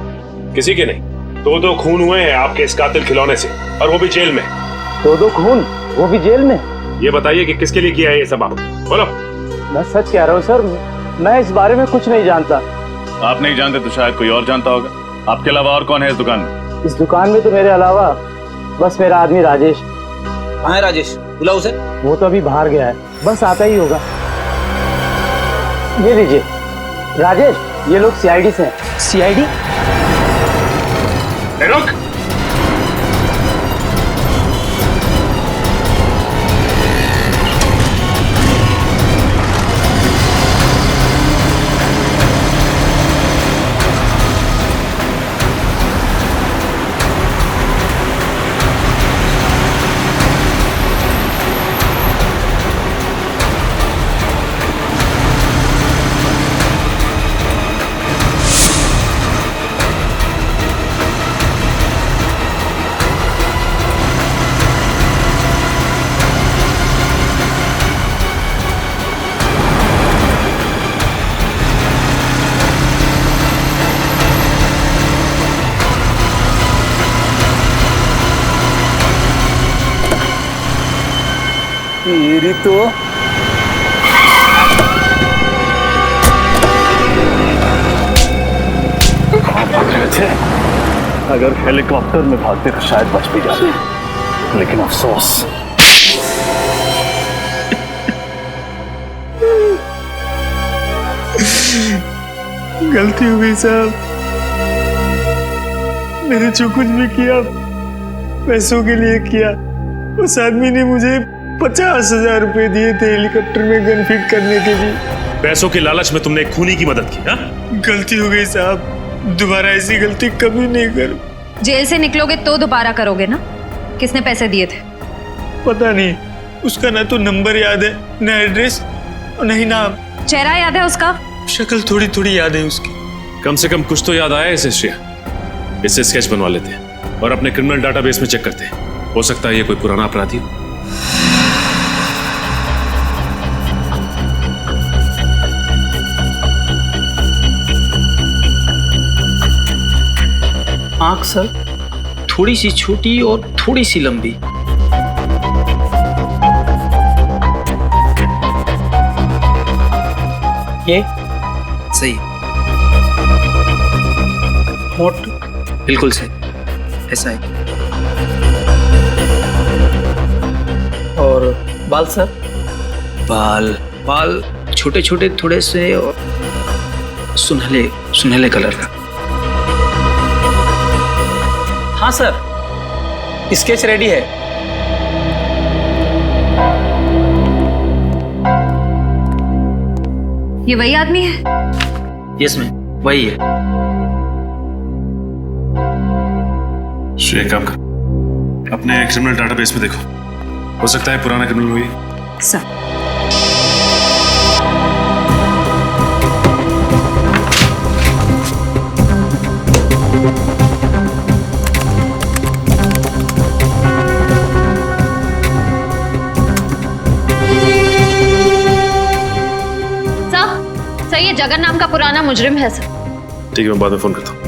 किसी के नहीं? दो खून हुए हैं आपके इस कातिल खिलौने से, और वो भी जेल में। दो खून, वो भी जेल में? ये बताइए कि किसके लिए किया है ये सब आप, बोलो। मैं सच कह रहा हूँ सर, मैं इस बारे में कुछ नहीं जानता। आप नहीं जानते तो शायद कोई और जानता होगा। आपके अलावा और कौन है इस दुकान में? इस दुकान में तो मेरे अलावा बस मेरा आदमी राजेश। कहाँ है राजेश? बुलाओ उसे। वो तो अभी बाहर गया है, बस आता ही होगा। ये लीजिए राजेश, ये लोग सीआईडी से हैं। सीआईडी? रुक। मेरी तो अगर हेलीकॉप्टर में भागते तो शायद बच भी जाते, लेकिन अफसोस गलती हो गई साहब, मैंने जो कुछ भी किया पैसों के लिए किया। उस आदमी ने मुझे 50,000 रुपए दिए थे हेलीकॉप्टर में गन फिट करने के लिए। पैसों के लालच में तुमने एक खूनी की मदद की? गलती हो गई साहब, दोबारा ऐसी गलती कभी नहीं करूं। जेल से निकलोगे तो दोबारा करोगे ना? किसने पैसे दिए थे? पता नहीं, उसका ना तो नंबर याद है, ना एड्रेस, और नहीं नाम। चेहरा याद है उसका? शक्ल थोड़ी थोड़ी याद है उसकी। कम से कम कुछ तो याद आया इसे श्रेया। इससे स्केच बनवा लेते हैं और अपने क्रिमिनल डाटाबेस में चेक करते हैं, हो सकता है ये कोई पुराना अपराधी हो। आंख सर थोड़ी सी छोटी और थोड़ी सी लंबी। ये सही। होठ बिल्कुल सही, ऐसा है। और बाल सर? बाल छोटे छोटे थोड़े से और सुनहले सुनहले कलर का। हाँ सर, स्केच रेडी है। ये वही आदमी है? यस मैम, वही है। श्रेय, काम कर, अपने क्रिमिनल डाटाबेस में देखो, हो सकता है पुराना क्रिमिनल हुई। सर। ये जगन नाम का पुराना मुजरिम है सर। ठीक है, मैं बाद में फोन करता हूँ।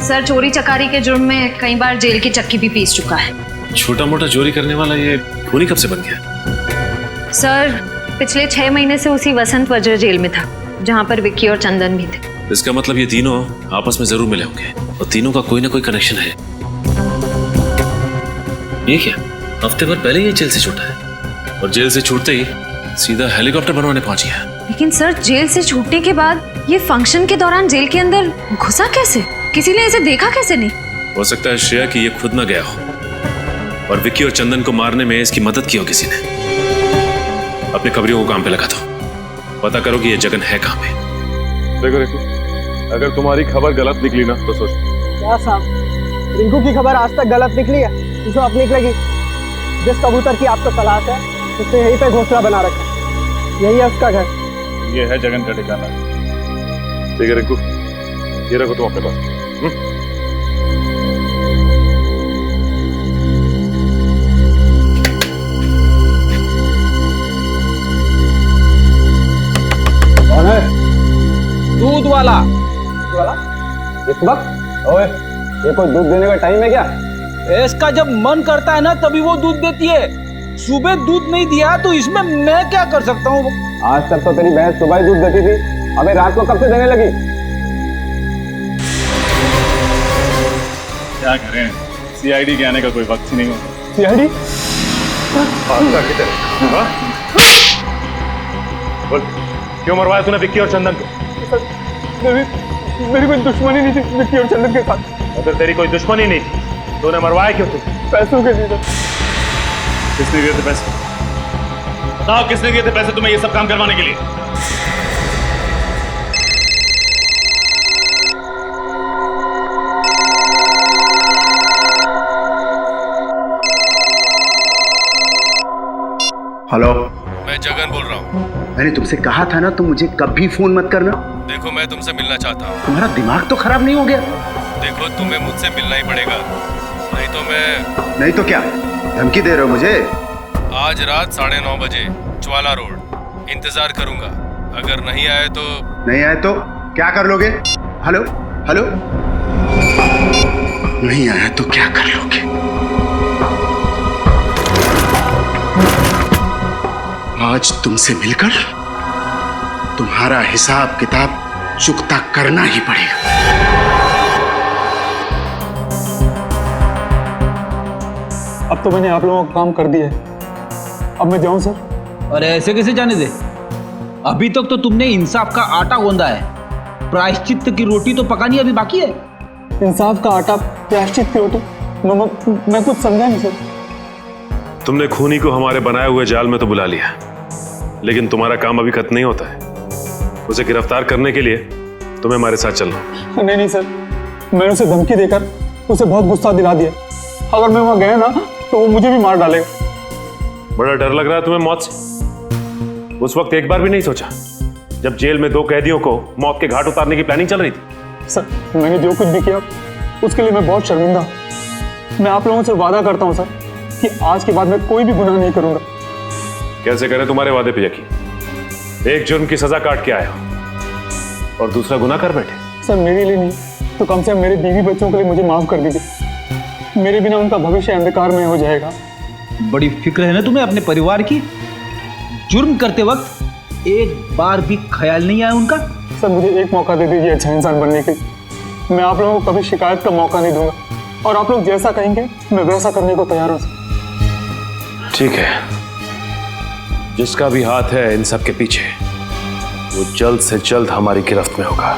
सर, चोरी चकारी के जुर्म में कई बार जेल की चक्की भी पीस चुका है। छोटा मोटा चोरी करने वाला ये खूनी कब से बन गया? सर, पिछले 6 महीने से उसी वसंत वज्र जेल में था, जहाँ पर विक्की और चंदन भी थे। इसका मतलब ये तीनों आपस में जरूर मिले होंगे और तीनों का कोई ना कोई कनेक्शन है। ये क्या, हफ्ते भर पहले ये जेल से छूटा है और जेल से छूटते ही सीधा हेलीकॉप्टर बनवाने पहुंच गया। लेकिन सर, जेल से छूटने के बाद ये फंक्शन के दौरान जेल के अंदर घुसा कैसे? किसी ने इसे देखा कैसे नहीं? हो सकता है श्रेया कि ये खुद ना गया हो और विक्की और चंदन को मारने में इसकी मदद की हो किसी ने। अपने खबरियों को काम पे लगा दो, पता करो कि ये जगन है कहाँ पे। देखो रिंकू, अगर तुम्हारी खबर गलत निकली ना तो सोच। क्या साहब, रिंकू की खबर आज तक गलत निकली है? जो अब निकलेगी, जिस कबूतर की आपको तलाश है उसने यहीं पे घोंसला बना रखा, यही है उसका घर। ये है जगन का ठिकाना। ठीक है रिंकू, ये रखो तुम अपने पास। कौन है? दूध वाला। इस वक्त? ओए, ये कोई दूध देने का टाइम है क्या? इसका जब मन करता है ना तभी वो दूध देती है। सुबह दूध नहीं दिया तो इसमें मैं क्या कर सकता हूँ? आज तक तो तेरी भैंस सुबह ही दूध देती थी, अबे रात को कब से देने लगी? क्या करें, सीआईडी के आने का कोई वक्त ही नहीं होता। सीआईडी? क्यों मरवाया तूने विक्की और चंदन को? मेरी कोई दुश्मनी नहीं थी विक्की और चंदन के साथ। अगर तेरी कोई दुश्मनी नहीं थी तो उन्हें मरवाया क्यों तू? पैसों के लिए। किसने दिए थे पैसे? बताओ, किसने दिए थे पैसे तुम्हें ये सब काम करवाने के लिए? हेलो, मैं जगन बोल रहा हूँ। मैंने तुमसे कहा था ना, तुम मुझे कभी फोन मत करना। देखो, मैं तुमसे मिलना चाहता हूँ। तुम्हारा दिमाग तो खराब नहीं हो गया? देखो, तुम्हें मुझसे मिलना ही पड़ेगा, नहीं तो मैं। नहीं तो क्या, धमकी दे रहे हो मुझे? आज रात 9:30 बजे ज्वाला रोड इंतजार करूंगा। अगर नहीं आए तो? नहीं आए तो क्या कर लोगे? हेलो हेलो, नहीं आया तो क्या कर लोगे? आज तुमसे मिलकर तुम्हारा हिसाब किताब चुकता करना ही पड़ेगा। अब तो मैंने आप लोगों का काम कर दिया है, अब मैं जाऊं सर? अरे ऐसे कैसे जाने दे? अभी तक तो तुमने इंसाफ का आटा गूंदा है, प्रायश्चित की रोटी तो पकानी अभी बाकी है। इंसाफ का आटा, प्रायश्चित की रोटी? मैं कुछ समझा नहीं सर। तुमने खूनी को हमारे बनाए हुए जाल में तो बुला लिया, लेकिन तुम्हारा काम अभी खत्म नहीं होता है। उसे गिरफ्तार करने के लिए तुम्हें हमारे साथ चलना। नहीं सर, मैंने उसे धमकी देकर उसे बहुत गुस्सा दिला दिया। अगर मैं वहां गया ना तो वो मुझे भी मार डालेगा। बड़ा डर लग रहा है तुम्हें मौत से? उस वक्त एक बार भी नहीं सोचा जब जेल में 2 कैदियों को मौत के घाट उतारने की प्लानिंग चल रही थी? सर, मैंने जो कुछ भी किया उसके लिए मैं बहुत शर्मिंदा हूं। मैं आप लोगों से वादा करता हूं सर कि आज के बाद मैं कोई भी गुनाह नहीं करूंगा। कैसे करें तुम्हारे वादे पे यकीन? एक जुर्म की सजा काट के आए हो और दूसरा गुनाह कर बैठे। सर, मेरे लिए नहीं तो कम से कम मेरे बीवी बच्चों के लिए मुझे माफ कर दीजिए। मेरे बिना उनका भविष्य अंधकार में हो जाएगा। बड़ी फिक्र है ना तुम्हें अपने परिवार की? जुर्म करते वक्त एक बार भी ख्याल नहीं आया उनका? सर, मुझे एक मौका दे दीजिए अच्छा इंसान बनने के। मैं आप लोगों को कभी शिकायत का मौका नहीं दूंगा और आप लोग जैसा कहेंगे मैं वैसा करने को तैयार हूं। ठीक है, जिसका भी हाथ है इन सब के पीछे वो जल्द से जल्द हमारी गिरफ्त में होगा।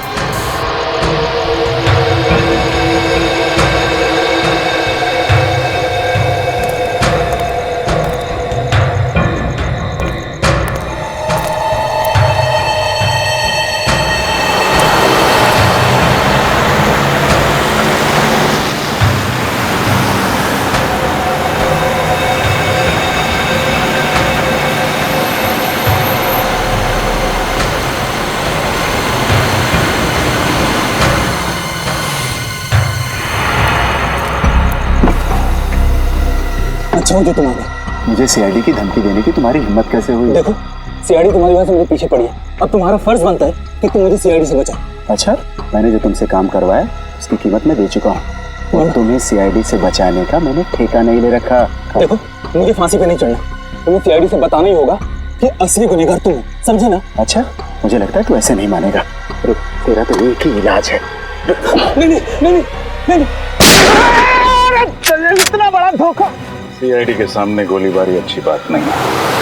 हो जो तुम आ गए? मुझे सीआईडी की धमकी देने की तुम्हारी हिम्मत कैसे हुई? देखो, सीआईडी तुम्हारी वजह से मेरे पीछे पड़ी है। अब तुम्हारा फर्ज बनता है कि तुम मुझे सीआईडी से बचाओ। अच्छा, मैंने जो तुमसे काम करवाया उसकी कीमत मैं दे चुका हूँ और तुम्हें सीआईडी से बचाने का मैंने ठेका नहीं ले रखा। देखो, मुझे फांसी पे नहीं चढ़ना, तुम्हें सीआईडी से बताना ही होगा कि असली गुनहगार तुम हो, समझे ना? अच्छा, मुझे लगता है तू ऐसे नहीं मानेगा। रुक, तेरा तो एक ही इलाज है। नहीं नहीं नहीं नहीं नहीं, इतना बड़ा धोखा। सीआईडी के सामने गोलीबारी अच्छी बात नहीं है।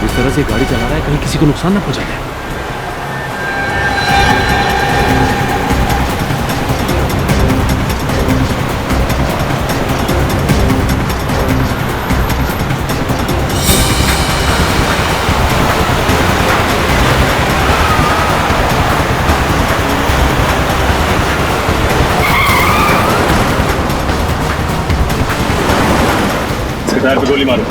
इस तरह से गाड़ी चला रहा है, कहीं किसी को नुकसान ना पहुंचा दे। टायर पे गोली मारो।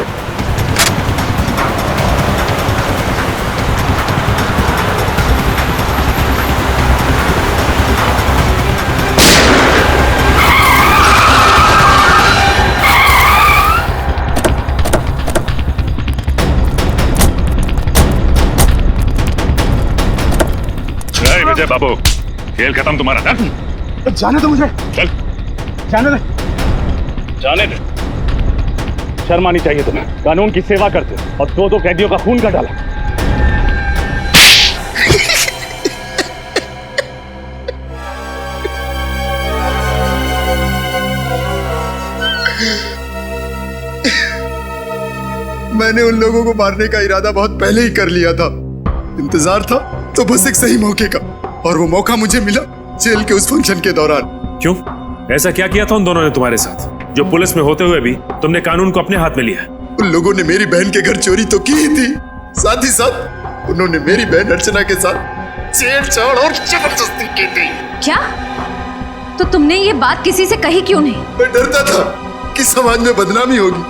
विजय बाबू, खेल खत्म तुम्हारा। जाने दो मुझे। चल, जाने दे। जाने दे। शर्म आनी चाहिए तुम्हें। कानून की सेवा करते हो और दो कैदियों का खून कर डाला। मैंने उन लोगों को मारने का इरादा बहुत पहले ही कर लिया था। इंतजार था तो बस एक सही मौके का, और वो मौका मुझे मिला जेल के उस फंक्शन के दौरान। क्यों? ऐसा क्या किया था उन दोनों ने तुम्हारे साथ, जो पुलिस में होते हुए भी तुमने कानून को अपने हाथ में लिया? उन लोगों ने मेरी बहन के घर चोरी तो की ही थी, साथ ही साथ उन्होंने मेरी बहन अर्चना के साथ छेड़छाड़ और जबरदस्ती की थी। क्या? तो तुमने ये बात किसी से कही क्यों नहीं? मैं डरता था कि समाज में बदनामी होगी,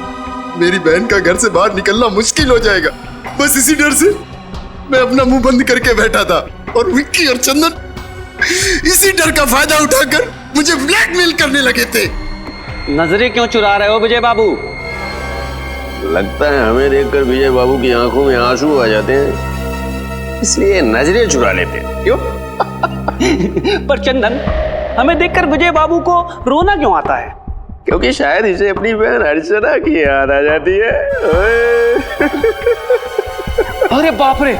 मेरी बहन का घर से बाहर निकलना मुश्किल हो जाएगा। बस इसी डर से मैं अपना मुंह बंद करके बैठा था, और विक्की और चंदन इसी डर का फायदा उठाकर मुझे ब्लैकमेल करने लगे थे। नजरें क्यों चुरा रहे हो विजय बाबू? लगता है हमें देखकर विजय बाबू की आंखों में आंसू आ जाते हैं, इसलिए नजरें चुरा लेते हैं। क्यों? पर चंदन, हमें देखकर विजय बाबू को रोना क्यों आता है? क्योंकि शायद इसे अपनी बहन अर्चना की याद आ जाती है। अरे बाप रे,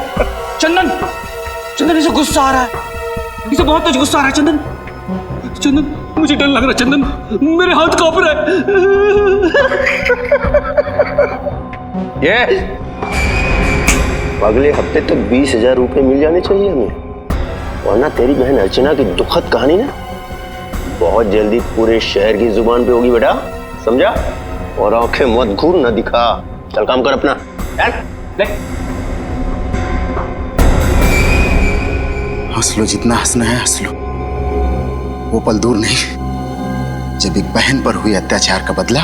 चंदन, चंदन इसे गुस्सा आ रहा है, इसे बहुत तेज गुस्सा आ रहा है। चंदन, चंदन, मुझे डर लग रहा है। चंदन, मेरे हाथ कांप रहा है। ये अगले हफ्ते तक 20,000 रुपए मिल जाने चाहिए हमें, वरना तेरी बहन अर्चना की दुखद कहानी ना बहुत जल्दी पूरे शहर की जुबान पे होगी बेटा, समझा? और आंखें मत घूर न दिखा। चल काम कर अपना। हंस लो, जितना हंसना है हंस लो। वो पल दूर नहीं जब एक बहन पर हुए अत्याचार का बदला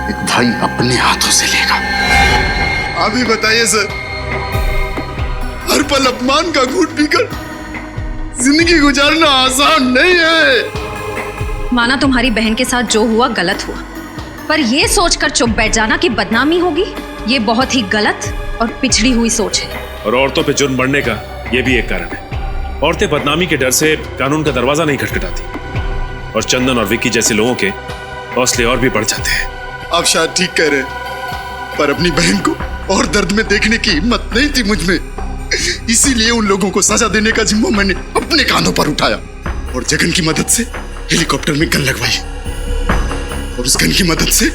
एक भाई अपने हाथों से लेगा। आप ही बताइए सर, हर पल अपमान का घूंट पीकर जिंदगी गुजारना आसान नहीं है। माना तुम्हारी बहन के साथ जो हुआ गलत हुआ, पर ये सोचकर चुप बैठ जाना कि बदनामी होगी, ये बहुत ही गलत और पिछड़ी हुई सोच है। और औरतों पे जुर्म बढ़ने का ये भी एक कारण है। औरतें बदनामी के डर से कानून का दरवाजा नहीं खटखटाती, और चंदन और विक्की जैसे लोगों के हौसले और भी बढ़ जाते हैं। आप शायद ठीक कह रहे हैं, पर अपनी बहन को और दर्द में देखने की हिम्मत नहीं थी मुझ में, इसीलिए उन लोगों को सजा देने का जिम्मा मैंने अपने कांधों पर उठाया, और जगन की मदद से हेलीकॉप्टर में गन लगवाई, और उस गन की मदद से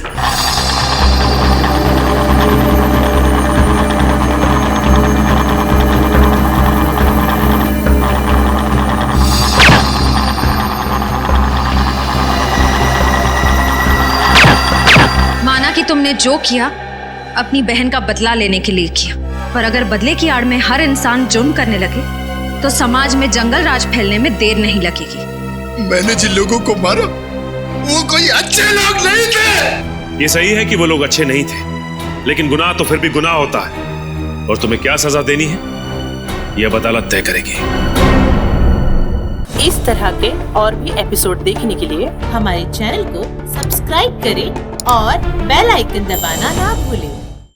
माना कि तुमने जो किया अपनी बहन का बदला लेने के लिए किया, पर अगर बदले की आड़ में हर इंसान जुर्म करने लगे तो समाज में जंगल राज फैलने में देर नहीं लगेगी। मैंने जिन लोगों को मारा वो कोई अच्छे लोग नहीं थे। ये सही है कि वो लोग अच्छे नहीं थे, लेकिन गुनाह तो फिर भी गुनाह होता है, और तुम्हें क्या सजा देनी है यह अदालत तय करेगी। इस तरह के और भी एपिसोड देखने के लिए हमारे चैनल को सब्सक्राइब करें और बेल आइकन दबाना ना भूलें।